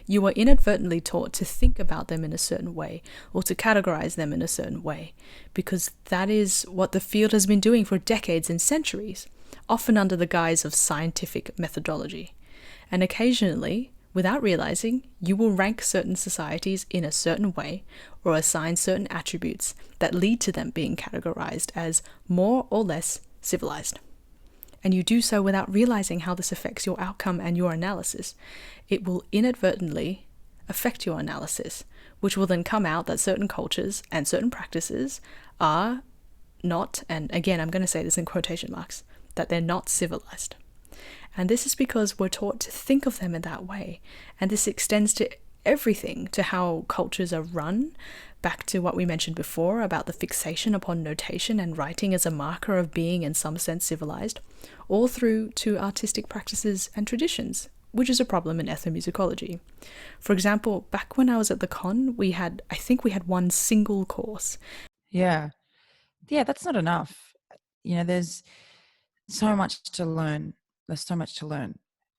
You are inadvertently taught to think about them in a certain way, or to categorize them in a certain way, because that is what the field has been doing for decades and centuries, often under the guise of scientific methodology. And occasionally, without realizing, you will rank certain societies in a certain way, or assign certain attributes that lead to them being categorized as more or less civilized. And you do so without realizing how this affects your outcome and your analysis. It will inadvertently affect your analysis, which will then come out that certain cultures and certain practices are not, and again, I'm going to say this in quotation marks, that they're not civilized. And this is because we're taught to think of them in that way. And this extends to everything, to how cultures are run, back to what we mentioned before about the fixation upon notation and writing as a marker of being in some sense civilized, all through to artistic practices and traditions, which is a problem in ethnomusicology. For example, back when I was at the con, I think we had one single course. Yeah, that's not enough. You know, there's so much to learn.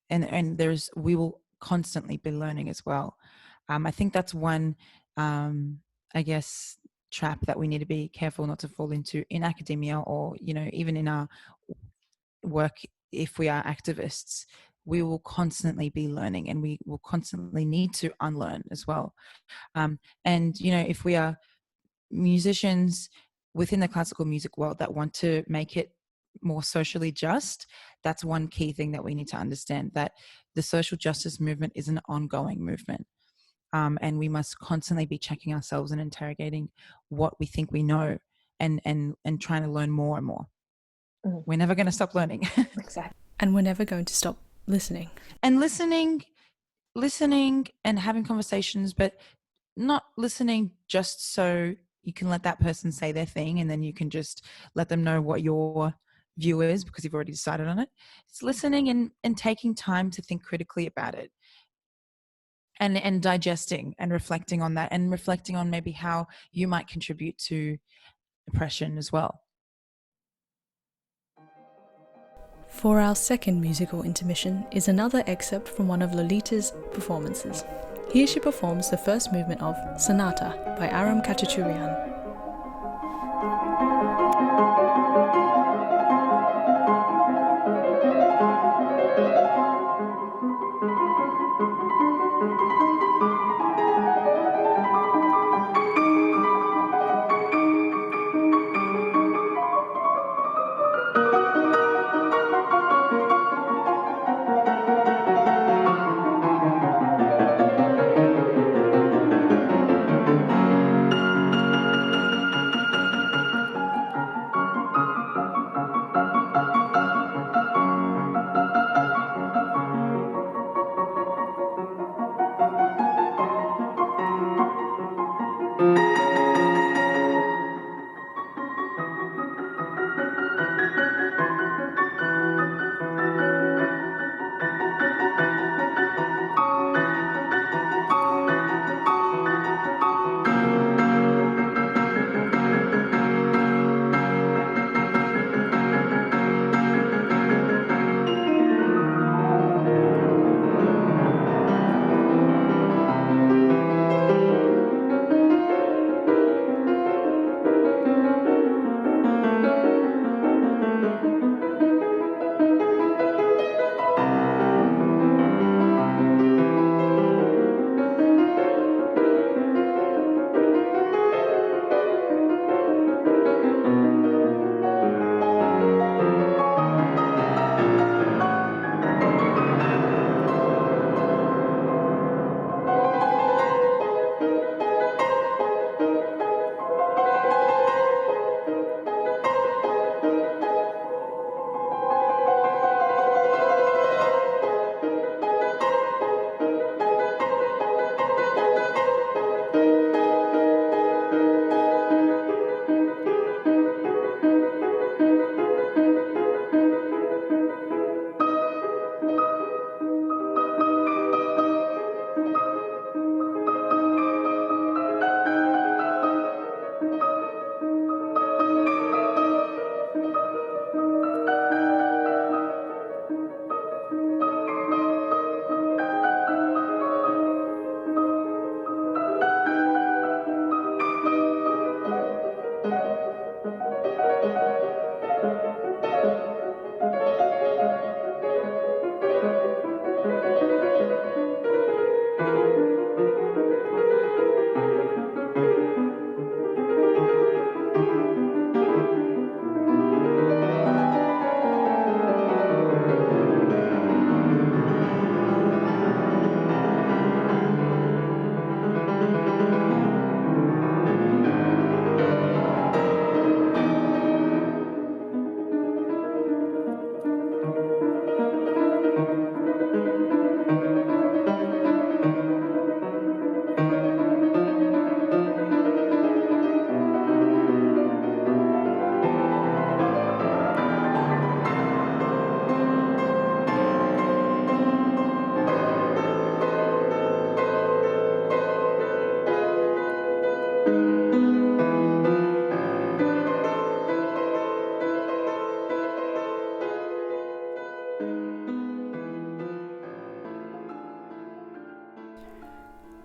And we will constantly be learning as well. I think that's one, I guess, trap that we need to be careful not to fall into in academia, or, you know, even in our work. If we are activists, we will constantly be learning, and we will constantly need to unlearn as well. And, you know, if we are musicians within the classical music world that want to make it more socially just, that's one key thing that we need to understand, that the social justice movement is an ongoing movement. And we must constantly be checking ourselves and interrogating what we think we know, and trying to learn more and more. Mm. We're never going to stop learning. Exactly. And we're never going to stop listening. And listening and having conversations, but not listening just so you can let that person say their thing and then you can just let them know what your view is because you've already decided on it. It's listening and taking time to think critically about it. And digesting and reflecting on that, and reflecting on maybe how you might contribute to oppression as well. For our second musical intermission is another excerpt from one of Lolita's performances. Here she performs the first movement of Sonata by Aram Khachaturian.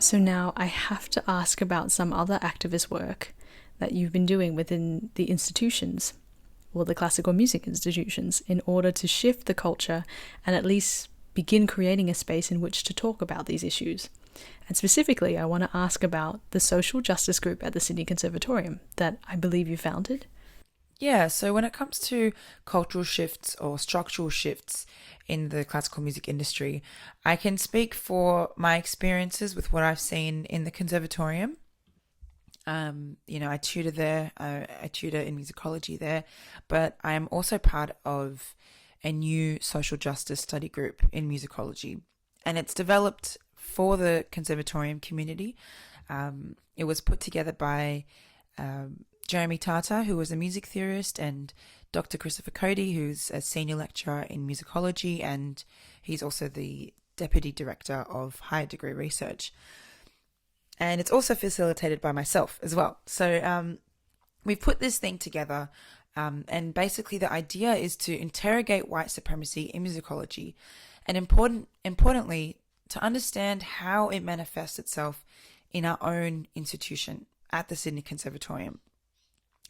So now I have to ask about some other activist work that you've been doing within the institutions, or the classical music institutions, in order to shift the culture and at least begin creating a space in which to talk about these issues. And specifically, I want to ask about the social justice group at the Sydney Conservatorium that I believe you founded. Yeah, so when it comes to cultural shifts or structural shifts in the classical music industry, I can speak for my experiences with what I've seen in the conservatorium. I tutor there, I tutor in musicology there, but I am also part of a new social justice study group in musicology, and it's developed for the conservatorium community. It was put together by Jeremy Tata, who was a music theorist, and Dr. Christopher Cody, who's a senior lecturer in musicology, and he's also the deputy director of higher degree research. And it's also facilitated by myself as well. So we've put this thing together, and basically the idea is to interrogate white supremacy in musicology, and importantly, to understand how it manifests itself in our own institution at the Sydney Conservatorium.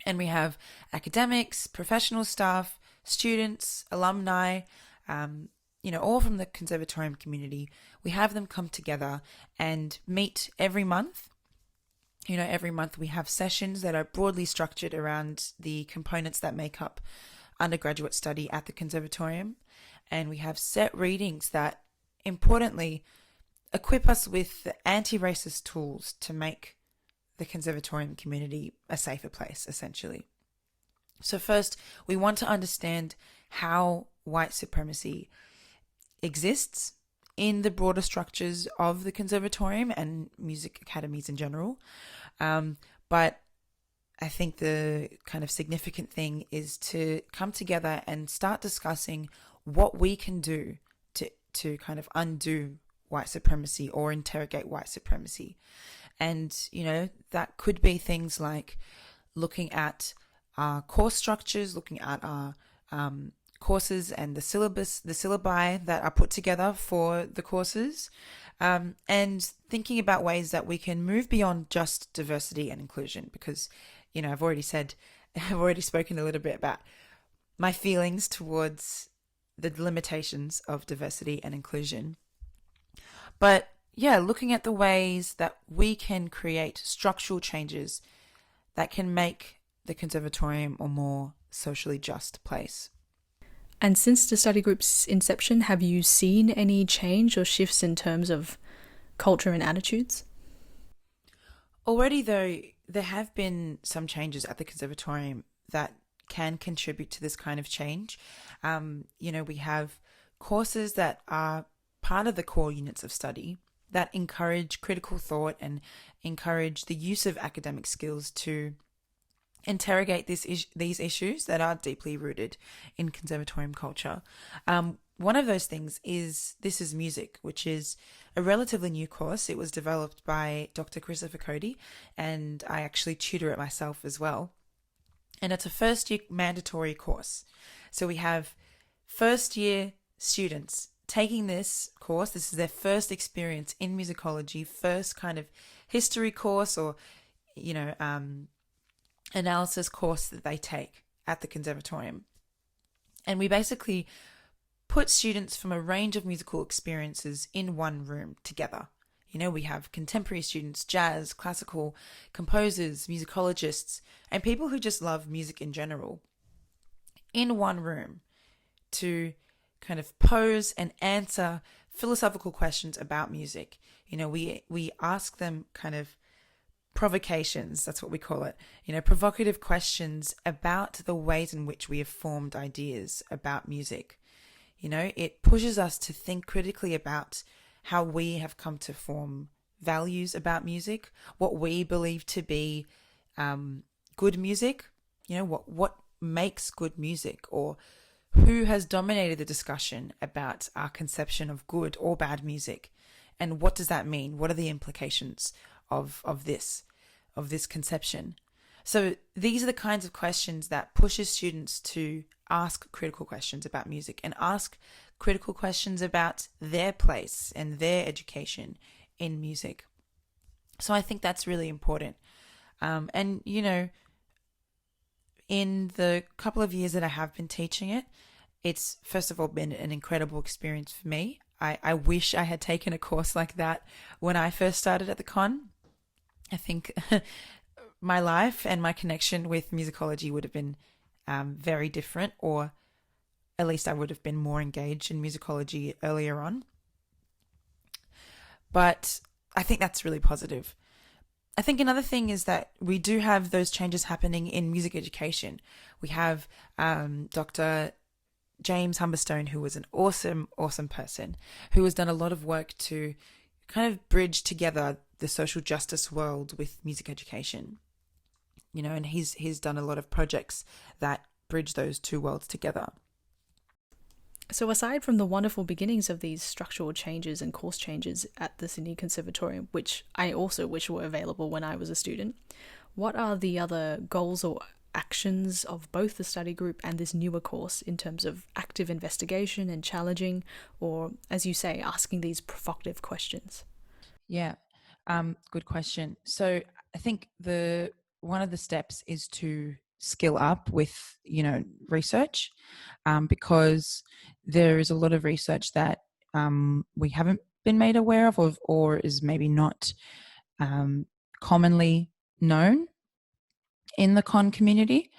And we have academics, professional staff, students, alumni, all from the conservatorium community. We have them come together and meet every month. Every month we have sessions that are broadly structured around the components that make up undergraduate study at the conservatorium. And we have set readings that, importantly, equip us with the anti-racist tools to make the conservatorium community a safer place, essentially. So first, we want to understand how white supremacy exists in the broader structures of the conservatorium and music academies in general. But I think the kind of significant thing is to come together and start discussing what we can do to kind of undo white supremacy or interrogate white supremacy. And, that could be things like looking at our course structures, looking at our courses and the syllabi that are put together for the courses, and thinking about ways that we can move beyond just diversity and inclusion. Because, I've already spoken a little bit about my feelings towards the limitations of diversity and inclusion. But yeah, looking at the ways that we can create structural changes that can make the conservatorium a more socially just place. And since the study group's inception, have you seen any change or shifts in terms of culture and attitudes? Already, though, there have been some changes at the conservatorium that can contribute to this kind of change. We have courses that are part of the core units of study that encourage critical thought and encourage the use of academic skills to interrogate these issues that are deeply rooted in conservatorium culture. One of those things is This is Music, which is a relatively new course. It was developed by Dr. Christopher Cody, and I actually tutor it myself as well. And it's a first-year mandatory course. So we have first-year students taking this course. This is their first experience in musicology, first kind of history course or, analysis course that they take at the conservatorium. And we basically put students from a range of musical experiences in one room together. We have contemporary students, jazz, classical, composers, musicologists, and people who just love music in general in one room to kind of pose and answer philosophical questions about music. We ask them kind of provocations, that's what we call it, provocative questions about the ways in which we have formed ideas about music. It pushes us to think critically about how we have come to form values about music, what we believe to be good music, what makes good music, or who has dominated the discussion about our conception of good or bad music, and what does that mean? What are the implications of this conception? So these are the kinds of questions that pushes students to ask critical questions about music and ask critical questions about their place and their education in music. So I think that's really important. And, you know, in the couple of years that I have been teaching it, it's first of all been an incredible experience for me. I wish I had taken a course like that when I first started at the con. I think my life and my connection with musicology would have been very different, or at least I would have been more engaged in musicology earlier on. But I think that's really positive. I think another thing is that we do have those changes happening in music education. We have Dr. James Humberstone, who was an awesome person, who has done a lot of work to kind of bridge together the social justice world with music education. You know, and he's done a lot of projects that bridge those two worlds together. So aside from the wonderful beginnings of these structural changes and course changes at the Sydney Conservatorium, which I also wish were available when I was a student, what are the other goals or actions of both the study group and this newer course in terms of active investigation and challenging, or, as you say, asking these provocative questions? Yeah, good question. So I think one of the steps is to skill up with, you know, research, because there is a lot of research that we haven't been made aware of, or is maybe not commonly known in the con community.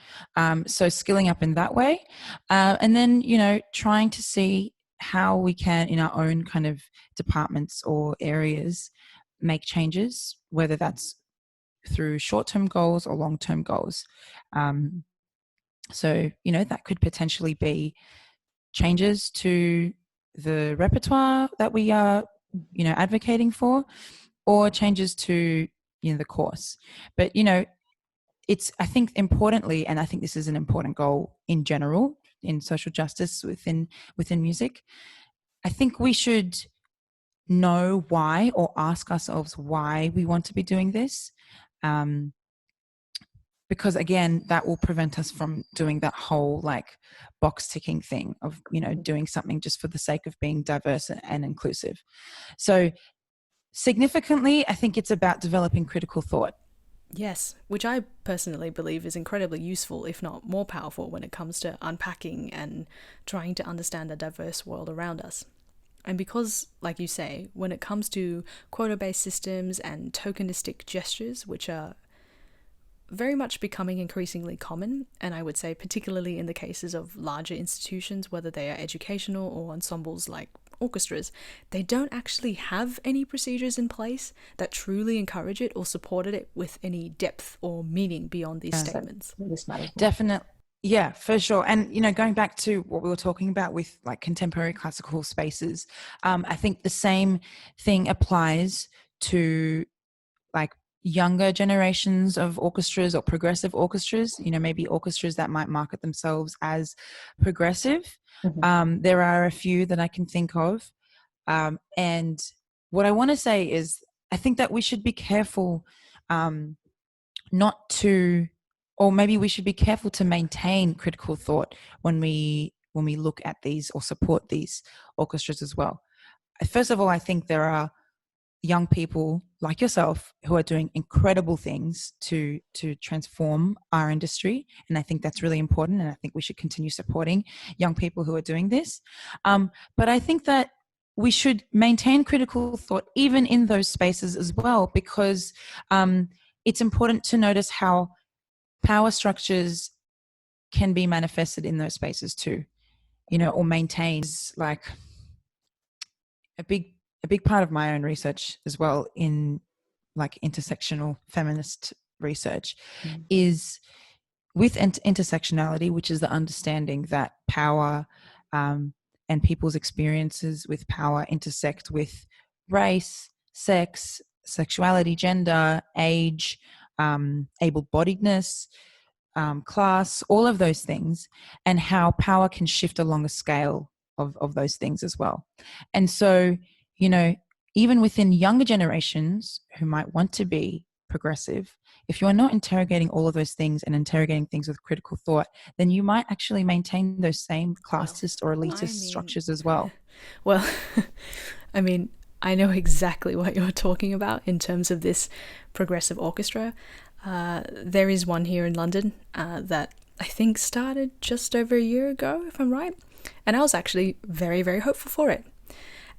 So skilling up in that way, and then, you know, trying to see how we can, in our own kind of departments or areas, make changes, whether that's through short-term goals or long-term goals. So, you know, that could potentially be changes to the repertoire that we are, you know, advocating for, or changes to, you know, the course. But, you know, it's, I think, importantly, and I think this is an important goal in general in social justice within music, I think we should know why, or ask ourselves why we want to be doing this. Because again, that will prevent us from doing that whole like box ticking thing of, you know, doing something just for the sake of being diverse and inclusive. So significantly, I think it's about developing critical thought. Yes, which I personally believe is incredibly useful, if not more powerful, when it comes to unpacking and trying to understand the diverse world around us. And because, like you say, when it comes to quota-based systems and tokenistic gestures, which are very much becoming increasingly common, and I would say particularly in the cases of larger institutions, whether they are educational or ensembles like orchestras, they don't actually have any procedures in place that truly encourage it or supported it with any depth or meaning beyond these statements. Definitely. Yeah, for sure. And, you know, going back to what we were talking about with like contemporary classical spaces, I think the same thing applies to like younger generations of orchestras or progressive orchestras, you know, maybe orchestras that might market themselves as progressive. Mm-hmm. There are a few that I can think of. And what I want to say is I think that we should be careful not to, or maybe we should be careful to maintain critical thought when we look at these or support these orchestras as well. First of all, I think there are young people like yourself who are doing incredible things to transform our industry, and I think that's really important, and I think we should continue supporting young people who are doing this. But I think that we should maintain critical thought even in those spaces as well, because it's important to notice how power structures can be manifested in those spaces too, you know, or maintained. Like a big part of my own research as well in like intersectional feminist research is with intersectionality, which is the understanding that power and people's experiences with power intersect with race, sex, sexuality, gender, age, able-bodiedness, class, all of those things, and how power can shift along a scale of those things as well. And so, you know, even within younger generations who might want to be progressive, if you're not interrogating all of those things and interrogating things with critical thought, then you might actually maintain those same classist or elitist structures as well. Well, I mean, I know exactly what you're talking about in terms of this progressive orchestra. There is one here in London that I think started just over a year ago, if I'm right. And I was actually very, very hopeful for it.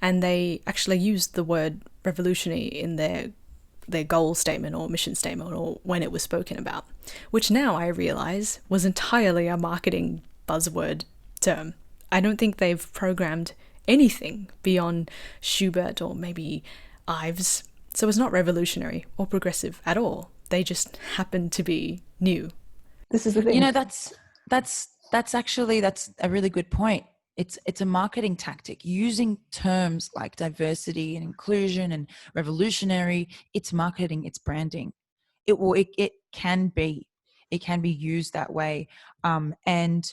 And they actually used the word revolutionary in their goal statement or mission statement or when it was spoken about, which now I realise was entirely a marketing buzzword term. I don't think they've programmed anything beyond Schubert or maybe Ives, so it's not revolutionary or progressive at all. They just happen to be new. This is the thing. You know, that's a really good point. It's a marketing tactic using terms like diversity and inclusion and revolutionary. It's marketing, it's branding. It can be used that way. And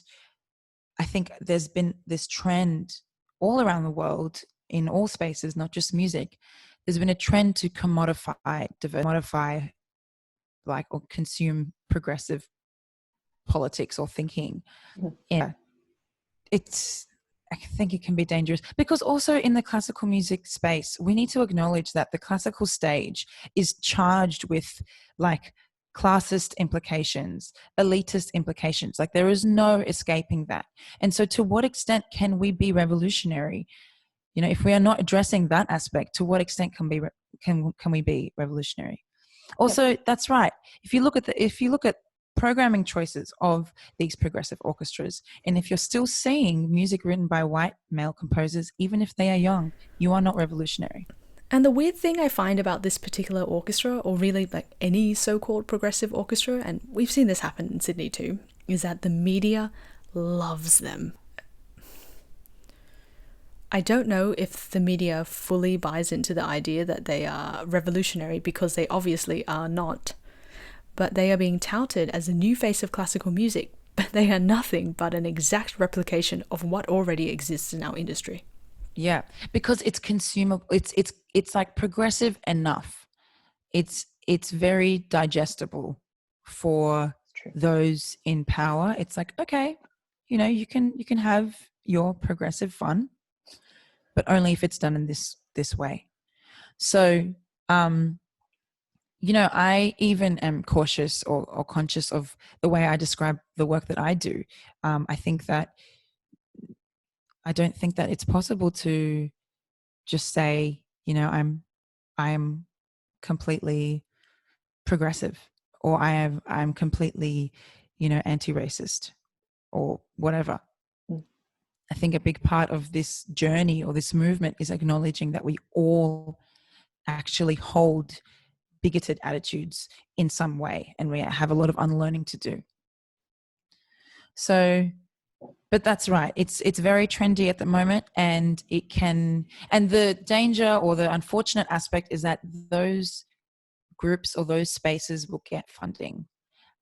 I think there's been this trend all around the world in all spaces, not just music. There's been a trend to commodify, like, or consume progressive politics or thinking. Yeah, I think it can be dangerous because also in the classical music space, we need to acknowledge that the classical stage is charged with like classist implications, elitist implications. Like there is no escaping that. And so to what extent can we be revolutionary? You know, if we are not addressing that aspect, to what extent can we be revolutionary? Also, that's right. If you look at programming choices of these progressive orchestras, and if you're still seeing music written by white male composers, even if they are young, you are not revolutionary. And the weird thing I find about this particular orchestra, or really like any so-called progressive orchestra, and we've seen this happen in Sydney too, is that the media loves them. I don't know if the media fully buys into the idea that they are revolutionary, because they obviously are not. But they are being touted as a new face of classical music, but they are nothing but an exact replication of what already exists in our industry. Yeah, because it's consumable. It's like progressive enough. It's very digestible for those in power. It's like, okay, you know, you can have your progressive fun, but only if it's done in this way. So, you know, I even am cautious or conscious of the way I describe the work that I do. I don't think that it's possible to just say, you know, I'm completely progressive, or I'm completely, you know, anti-racist or whatever. I think a big part of this journey or this movement is acknowledging that we all actually hold bigoted attitudes in some way, and we have a lot of unlearning to do. So, but that's right. It's very trendy at the moment, and the danger or the unfortunate aspect is that those groups or those spaces will get funding,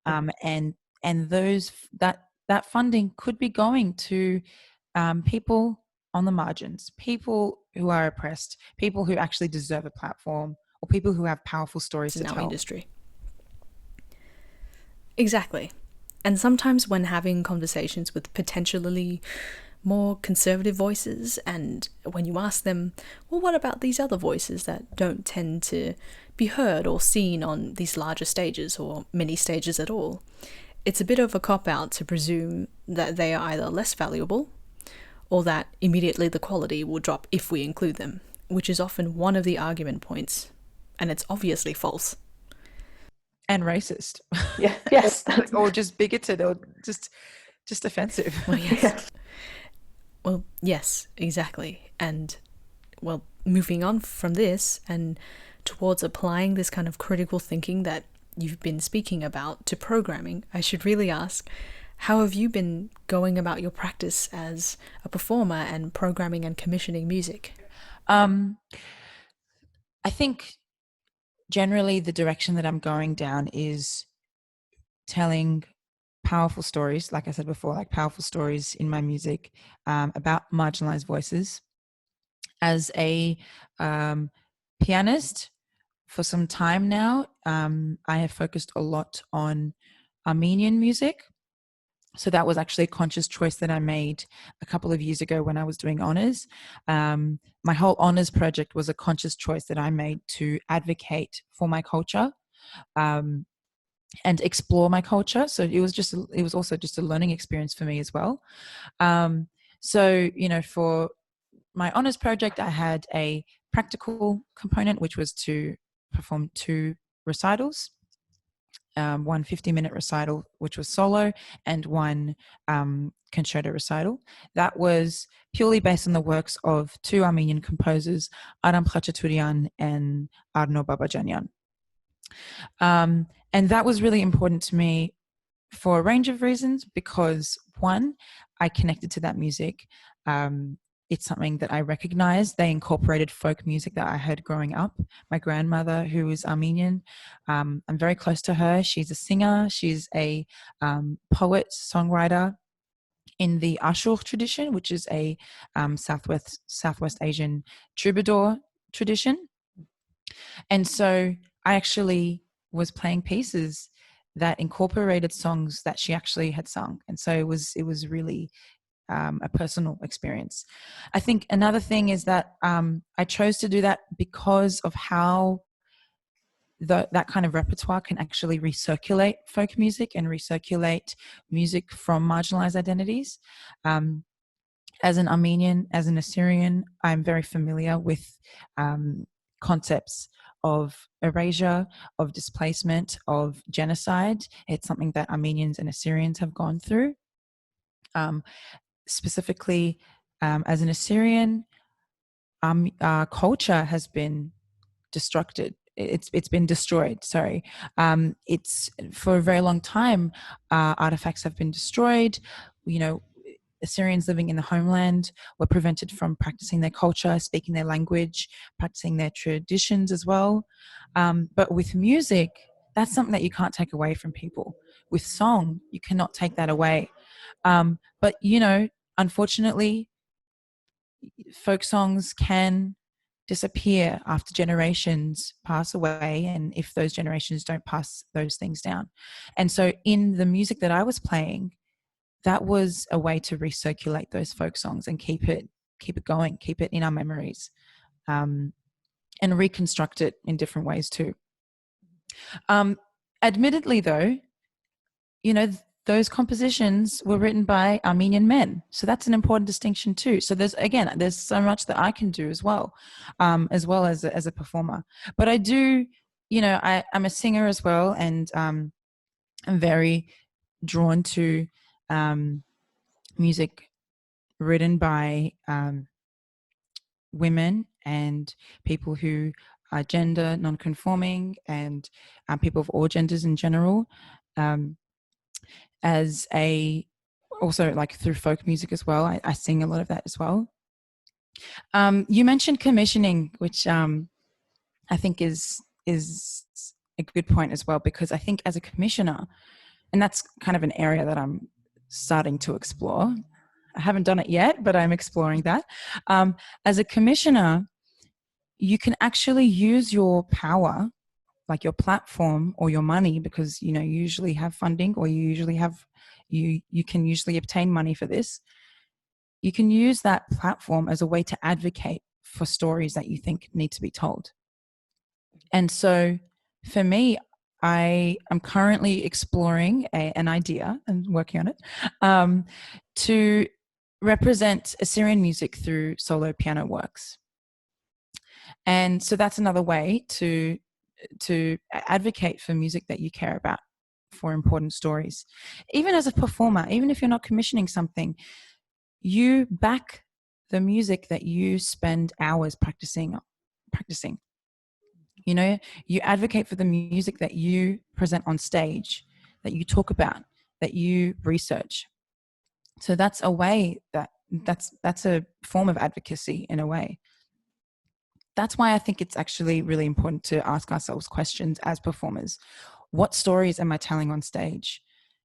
and that funding could be going to people on the margins, people who are oppressed, people who actually deserve a platform, or people who have powerful stories to tell. In our industry. Exactly. And sometimes when having conversations with potentially more conservative voices, and when you ask them, well, what about these other voices that don't tend to be heard or seen on these larger stages or many stages at all, it's a bit of a cop-out to presume that they are either less valuable or that immediately the quality will drop if we include them, which is often one of the argument points. And it's obviously false. And racist. Yeah. Yes. Or just bigoted, or just offensive. Well, yes. Yeah. Well, yes, exactly. And, well, moving on from this and towards applying this kind of critical thinking that you've been speaking about to programming, I should really ask, how have you been going about your practice as a performer and programming and commissioning music? I think generally the direction that I'm going down is telling powerful stories, like I said before, like powerful stories in my music about marginalized voices. As a pianist for some time now, I have focused a lot on Armenian music. So that was actually a conscious choice that I made a couple of years ago when I was doing honors. My whole honors project was a conscious choice that I made to advocate for my culture and explore my culture. So it was also just a learning experience for me as well. So, you know, for my honors project, I had a practical component, which was to perform 2 recitals. One 50-minute recital, which was solo, and one concerto recital. That was purely based on the works of 2 Armenian composers, Aram Khachaturian and Arno Babajanyan. And that was really important to me for a range of reasons, because one, I connected to that music. It's something that I recognized. They incorporated folk music that I heard growing up. My grandmother, who is Armenian, I'm very close to her. She's a singer. She's a poet, songwriter in the Ashur tradition, which is a Southwest Asian troubadour tradition. And so I actually was playing pieces that incorporated songs that she actually had sung. And so it was really a personal experience. I think another thing is that I chose to do that because of how that kind of repertoire can actually recirculate folk music and recirculate music from marginalized identities. As an Armenian, as an Assyrian, I'm very familiar with concepts of erasure, of displacement, of genocide. It's something that Armenians and Assyrians have gone through. Specifically, as an Assyrian, our culture has been destructed. It's been destroyed. Sorry, it's for a very long time. Artifacts have been destroyed. You know, Assyrians living in the homeland were prevented from practicing their culture, speaking their language, practicing their traditions as well. But with music, that's something that you can't take away from people. With song, you cannot take that away. But, you know, unfortunately, folk songs can disappear after generations pass away, and if those generations don't pass those things down. And so in the music that I was playing, that was a way to recirculate those folk songs and keep it going, keep it in our memories, and reconstruct it in different ways too. Admittedly though, you know, those compositions were written by Armenian men. So that's an important distinction too. So there's so much that I can do as well as a performer. But I do, you know, I'm a singer as well, and I'm very drawn to music written by women and people who are gender non-conforming, and people of all genders in general. Also like through folk music as well. I sing a lot of that as well. You mentioned commissioning, which I think is a good point as well, because I think as a commissioner, and that's kind of an area that I'm starting to explore. I haven't done it yet, but I'm exploring that. As a commissioner, you can actually use your power, like your platform or your money, because, you know, you usually have funding, or you can usually obtain money for this. You can use that platform as a way to advocate for stories that you think need to be told. And so for me, I am currently exploring an idea and working on it to represent Assyrian music through solo piano works. And so that's another way to advocate for music that you care about, for important stories. Even as a performer, even if you're not commissioning something, you back the music that you spend hours practicing. You know, you advocate for the music that you present on stage, that you talk about, that you research. So that's a way that's a form of advocacy in a way. That's why I think it's actually really important to ask ourselves questions as performers. What stories am I telling on stage?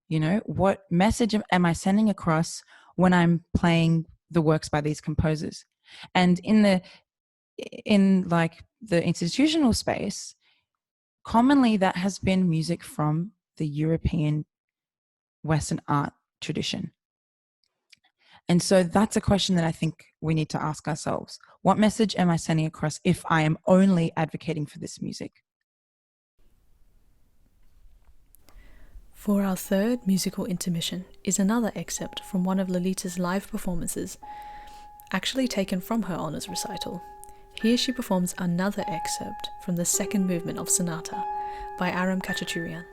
You know, what message am I sending across when I'm playing the works by these composers? And in like the institutional space, commonly that has been music from the European Western art tradition. And so that's a question that I think we need to ask ourselves. What message am I sending across if I am only advocating for this music? For our third musical intermission is another excerpt from one of Lolita's live performances, actually taken from her honours recital. Here she performs another excerpt from the second movement of Sonata by Aram Khachaturian.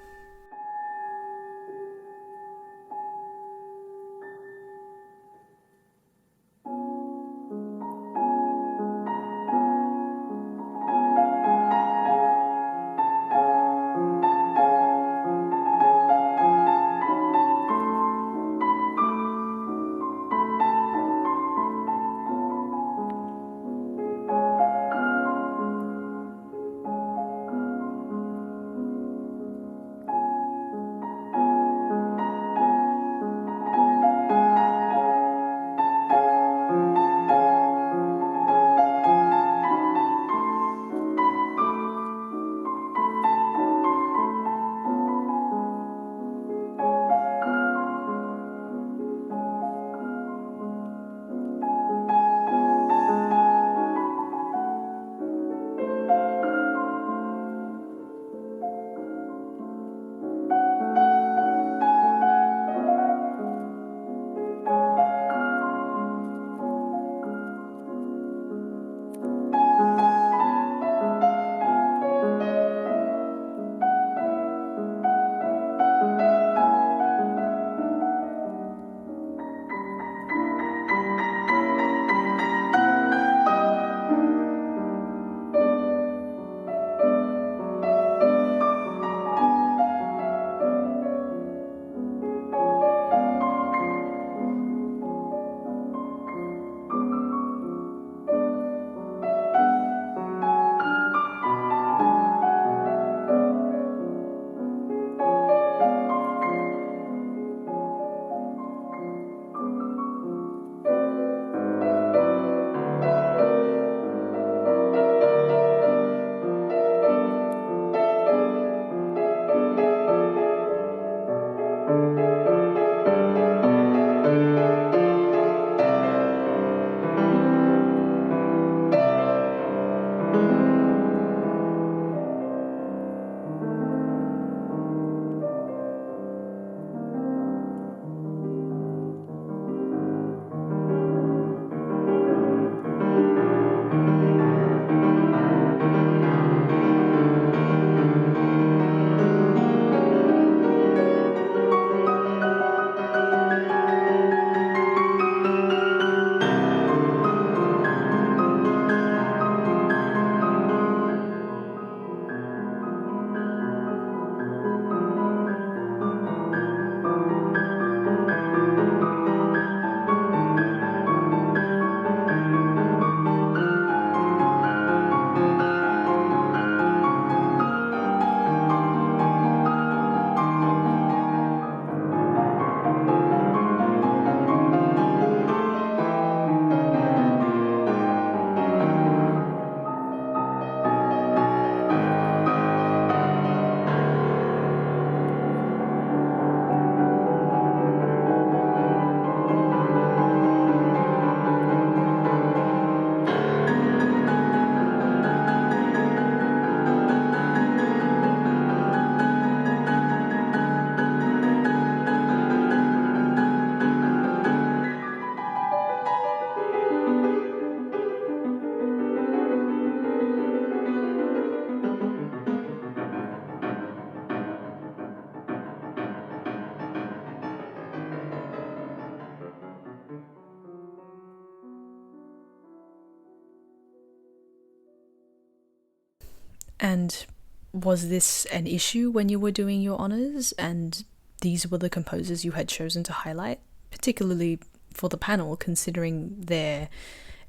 And was this an issue when you were doing your honours and these were the composers you had chosen to highlight, particularly for the panel, considering their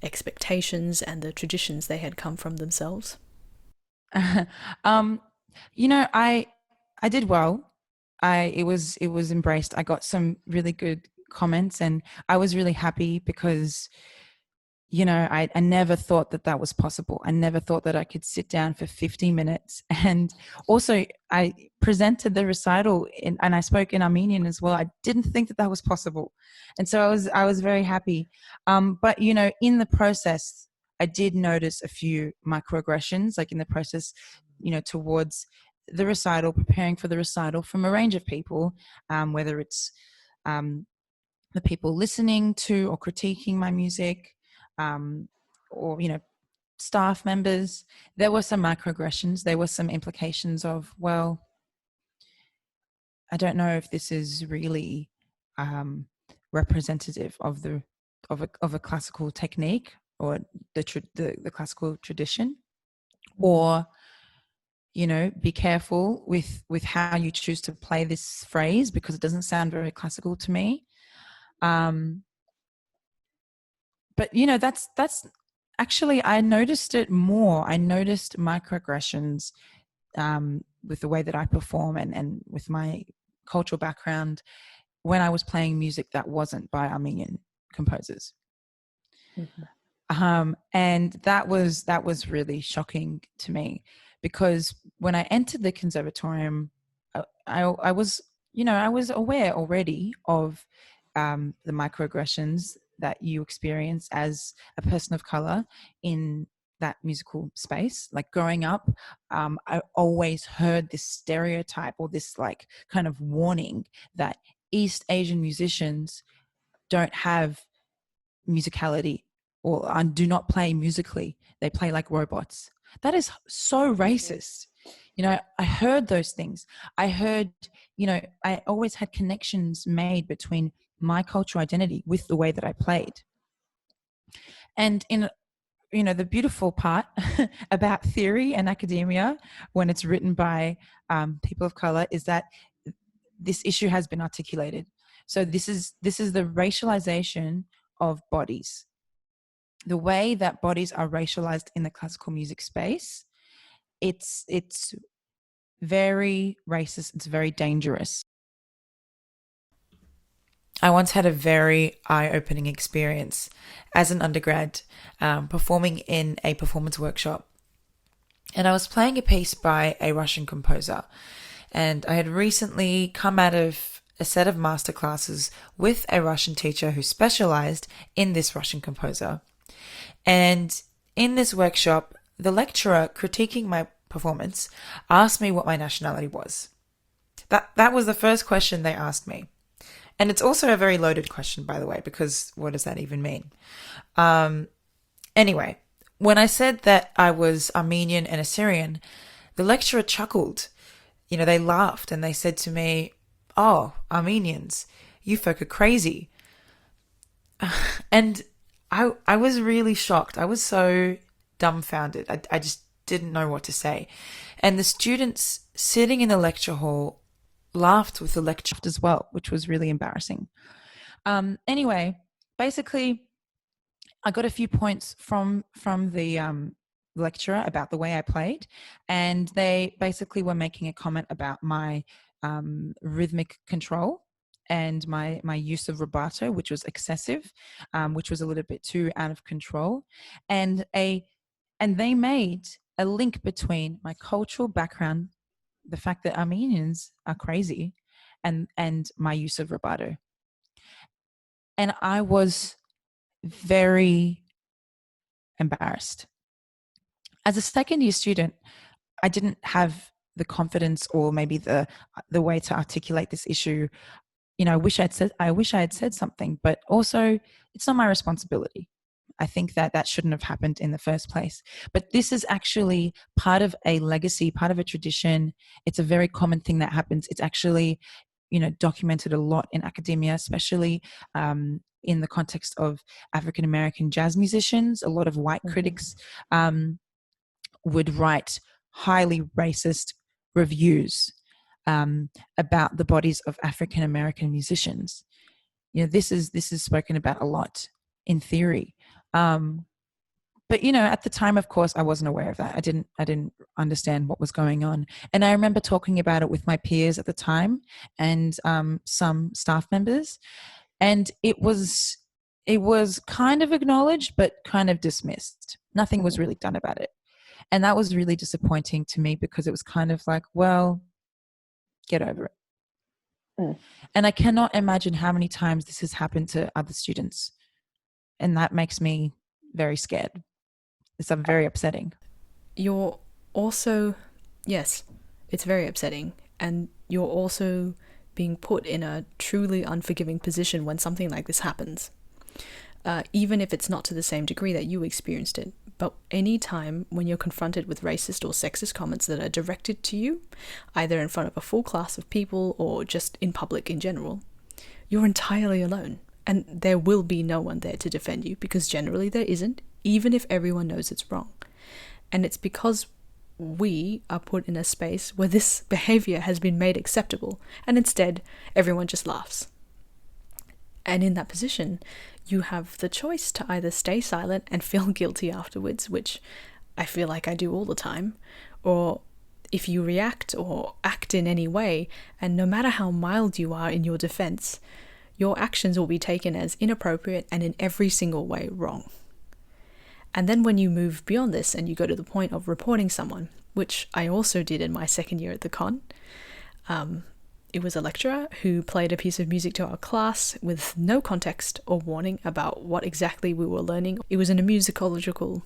expectations and the traditions they had come from themselves? You know, I did well. It was embraced. I got some really good comments and I was really happy because, I never thought that was possible. I never thought that I could sit down for 50 minutes. And also I presented the recital and I spoke in Armenian as well. I didn't think that was possible. And so I was very happy. But, in the process, I did notice a few microaggressions, like in the process, towards the recital, preparing for the recital from a range of people, whether it's the people listening to or critiquing my music, or staff members. There were some microaggressions. There were some implications of, well, I don't know if this is really representative of a classical technique or the classical tradition, or be careful with how you choose to play this phrase because it doesn't sound very classical to me. But that's actually, I noticed it more. I noticed microaggressions with the way that I perform and with my cultural background when I was playing music that wasn't by Armenian composers. Mm-hmm. And that was really shocking to me, because when I entered the conservatorium, I was aware already of the microaggressions that you experience as a person of color in that musical space. Like growing up, I always heard this stereotype or this like kind of warning that East Asian musicians don't have musicality or do not play musically. They play like robots. That is so racist. I heard those things. I heard, I always had connections made between my cultural identity with the way that I played. And in, the beautiful part about theory and academia when it's written by people of color is that this issue has been articulated. So this is the racialization of bodies. The way that bodies are racialized in the classical music space, it's very racist. It's very dangerous. I once had a very eye-opening experience as an undergrad performing in a performance workshop. And I was playing a piece by a Russian composer. And I had recently come out of a set of masterclasses with a Russian teacher who specialized in this Russian composer. And in this workshop, the lecturer critiquing my performance asked me what my nationality was. That was the first question they asked me. And it's also a very loaded question, by the way, because what does that even mean? Anyway, when I said that I was Armenian and Assyrian, the lecturer chuckled. They laughed and they said to me, "Oh, Armenians, you folk are crazy." And I was really shocked. I was so dumbfounded. I just didn't know what to say. And the students sitting in the lecture hall laughed with the lecture as well, which was really embarrassing. Anyway, basically, I got a few points from the lecturer about the way I played, and they basically were making a comment about my rhythmic control and my use of rubato, which was excessive, which was a little bit too out of control, and they made a link between my cultural background, the fact that Armenians are crazy, and my use of rubato. And I was very embarrassed. As a second year student, I didn't have the confidence or maybe the way to articulate this issue. I wish I had said something, but also it's not my responsibility. I think that shouldn't have happened in the first place. But this is actually part of a legacy, part of a tradition. It's a very common thing that happens. It's actually, documented a lot in academia, especially in the context of African American jazz musicians. A lot of white critics would write highly racist reviews about the bodies of African American musicians. This is spoken about a lot in theory. But at the time, of course, I wasn't aware of that. I didn't understand what was going on. And I remember talking about it with my peers at the time and some staff members. And it was it was kind of acknowledged, but kind of dismissed. Nothing was really done about it. And that was really disappointing to me because it was kind of like, well, get over it. Mm. And I cannot imagine how many times this has happened to other students. And that makes me very scared. It's very upsetting. You're also, yes, it's very upsetting. And you're also being put in a truly unforgiving position when something like this happens. Even if it's not to the same degree that you experienced it. But any time when you're confronted with racist or sexist comments that are directed to you, either in front of a full class of people or just in public in general, you're entirely alone. And there will be no one there to defend you, because generally there isn't, even if everyone knows it's wrong. And it's because we are put in a space where this behavior has been made acceptable, and instead everyone just laughs. And in that position, you have the choice to either stay silent and feel guilty afterwards, which I feel like I do all the time, or if you react or act in any way, and no matter how mild you are in your defense, your actions will be taken as inappropriate and in every single way wrong. And then when you move beyond this and you go to the point of reporting someone, which I also did in my second year at the con, it was a lecturer who played a piece of music to our class with no context or warning about what exactly we were learning. It was in a musicological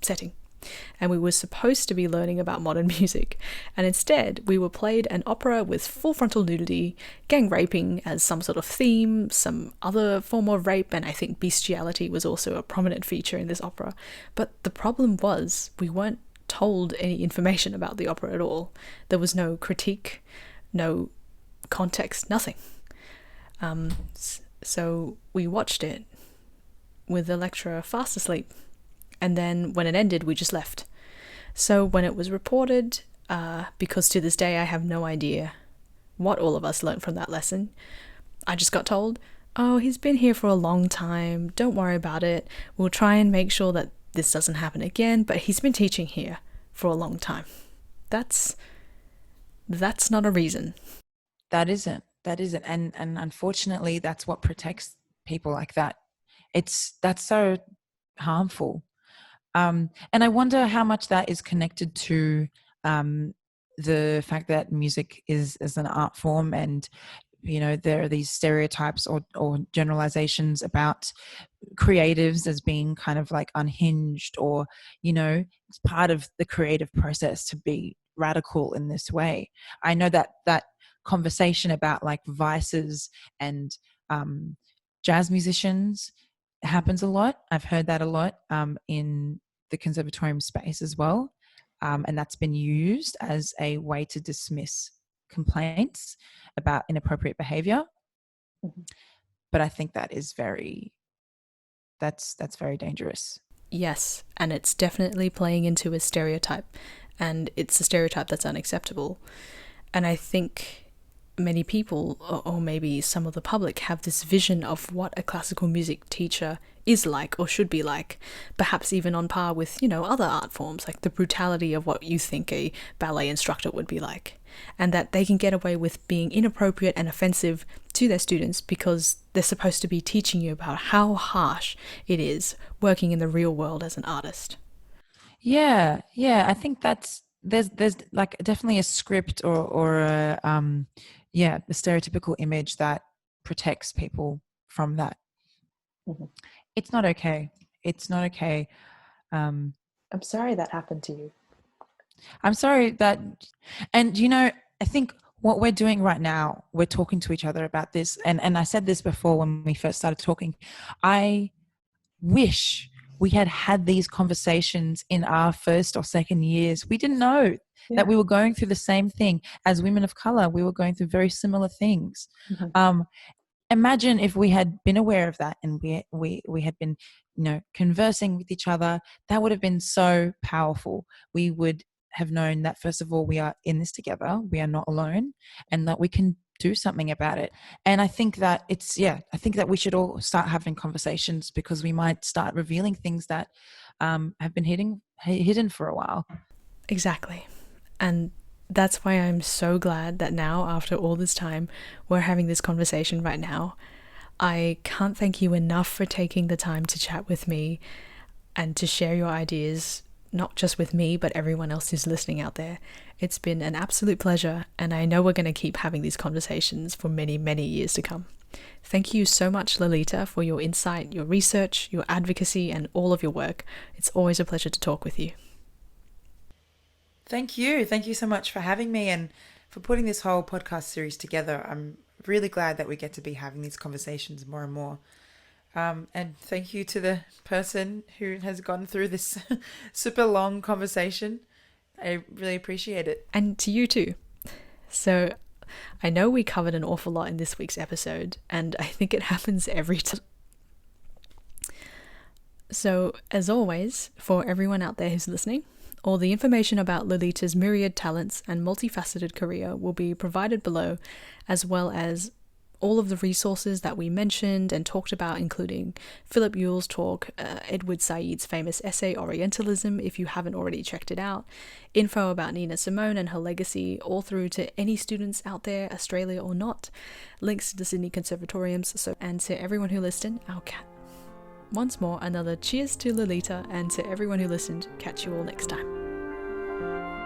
setting, and we were supposed to be learning about modern music, and instead we were played an opera with full frontal nudity, gang raping as some sort of theme, some other form of rape, and I think bestiality was also a prominent feature in this opera. But the problem was we weren't told any information about the opera at all. There was no critique, no context, nothing. So we watched it with the lecturer fast asleep, and then when it ended we just left. So when it was reported, because to this day I have no idea what all of us learned from that lesson, I just got told, oh, he's been here for a long time, don't worry about it, we'll try and make sure that this doesn't happen again, but he's been teaching here for a long time. That's not a reason. That isn't. And unfortunately, that's what protects people like that. That's so harmful. And I wonder how much that is connected to the fact that music is an art form, and there are these stereotypes or generalizations about creatives as being kind of like unhinged, or it's part of the creative process to be radical in this way. I know that conversation about like vices and jazz musicians happens a lot. I've heard that a lot in the conservatorium space as well, and that's been used as a way to dismiss complaints about inappropriate behavior. Mm-hmm. But I think that is that's very dangerous. Yes, and it's definitely playing into a stereotype, and it's a stereotype that's unacceptable. And I think many people, or maybe some of the public, have this vision of what a classical music teacher is like or should be like, perhaps even on par with, other art forms, like the brutality of what you think a ballet instructor would be like, and that they can get away with being inappropriate and offensive to their students because they're supposed to be teaching you about how harsh it is working in the real world as an artist. Yeah, I think there's like definitely a script or a the stereotypical image that protects people from that. Mm-hmm. It's not okay. I'm sorry that happened to you. I'm sorry that, and I think what we're doing right now, we're talking to each other about this, and I said this before when we first started talking. I wish we had these conversations in our first or second years. We didn't know that we were going through the same thing. As women of color, we were going through very similar things. Mm-hmm. Imagine if we had been aware of that and we had been, conversing with each other. That would have been so powerful. We would have known that, first of all, we are in this together. We are not alone, and that we can do something about it. And I think that I think that we should all start having conversations, because we might start revealing things that have been hidden for a while. Exactly. And that's why I'm so glad that now, after all this time, we're having this conversation right now. I can't thank you enough for taking the time to chat with me and to share your ideas, not just with me, but everyone else who's listening out there. It's been an absolute pleasure, and I know we're going to keep having these conversations for many, many years to come. Thank you so much, Lolita, for your insight, your research, your advocacy, and all of your work. It's always a pleasure to talk with you. Thank you. Thank you so much for having me and for putting this whole podcast series together. I'm really glad that we get to be having these conversations more and more. And thank you to the person who has gone through this super long conversation. I really appreciate it. And to you too. So I know we covered an awful lot in this week's episode, and I think it happens every time. So as always, for everyone out there who's listening, all the information about Lolita's myriad talents and multifaceted career will be provided below, as well as all of the resources that we mentioned and talked about, including Philip Yule's talk, Edward Said's famous essay Orientalism, if you haven't already checked it out, info about Nina Simone and her legacy, all through to any students out there, Australia or not, links to the Sydney Conservatoriums, and to everyone who listened, once more, another cheers to Lolita, and to everyone who listened. Catch you all next time.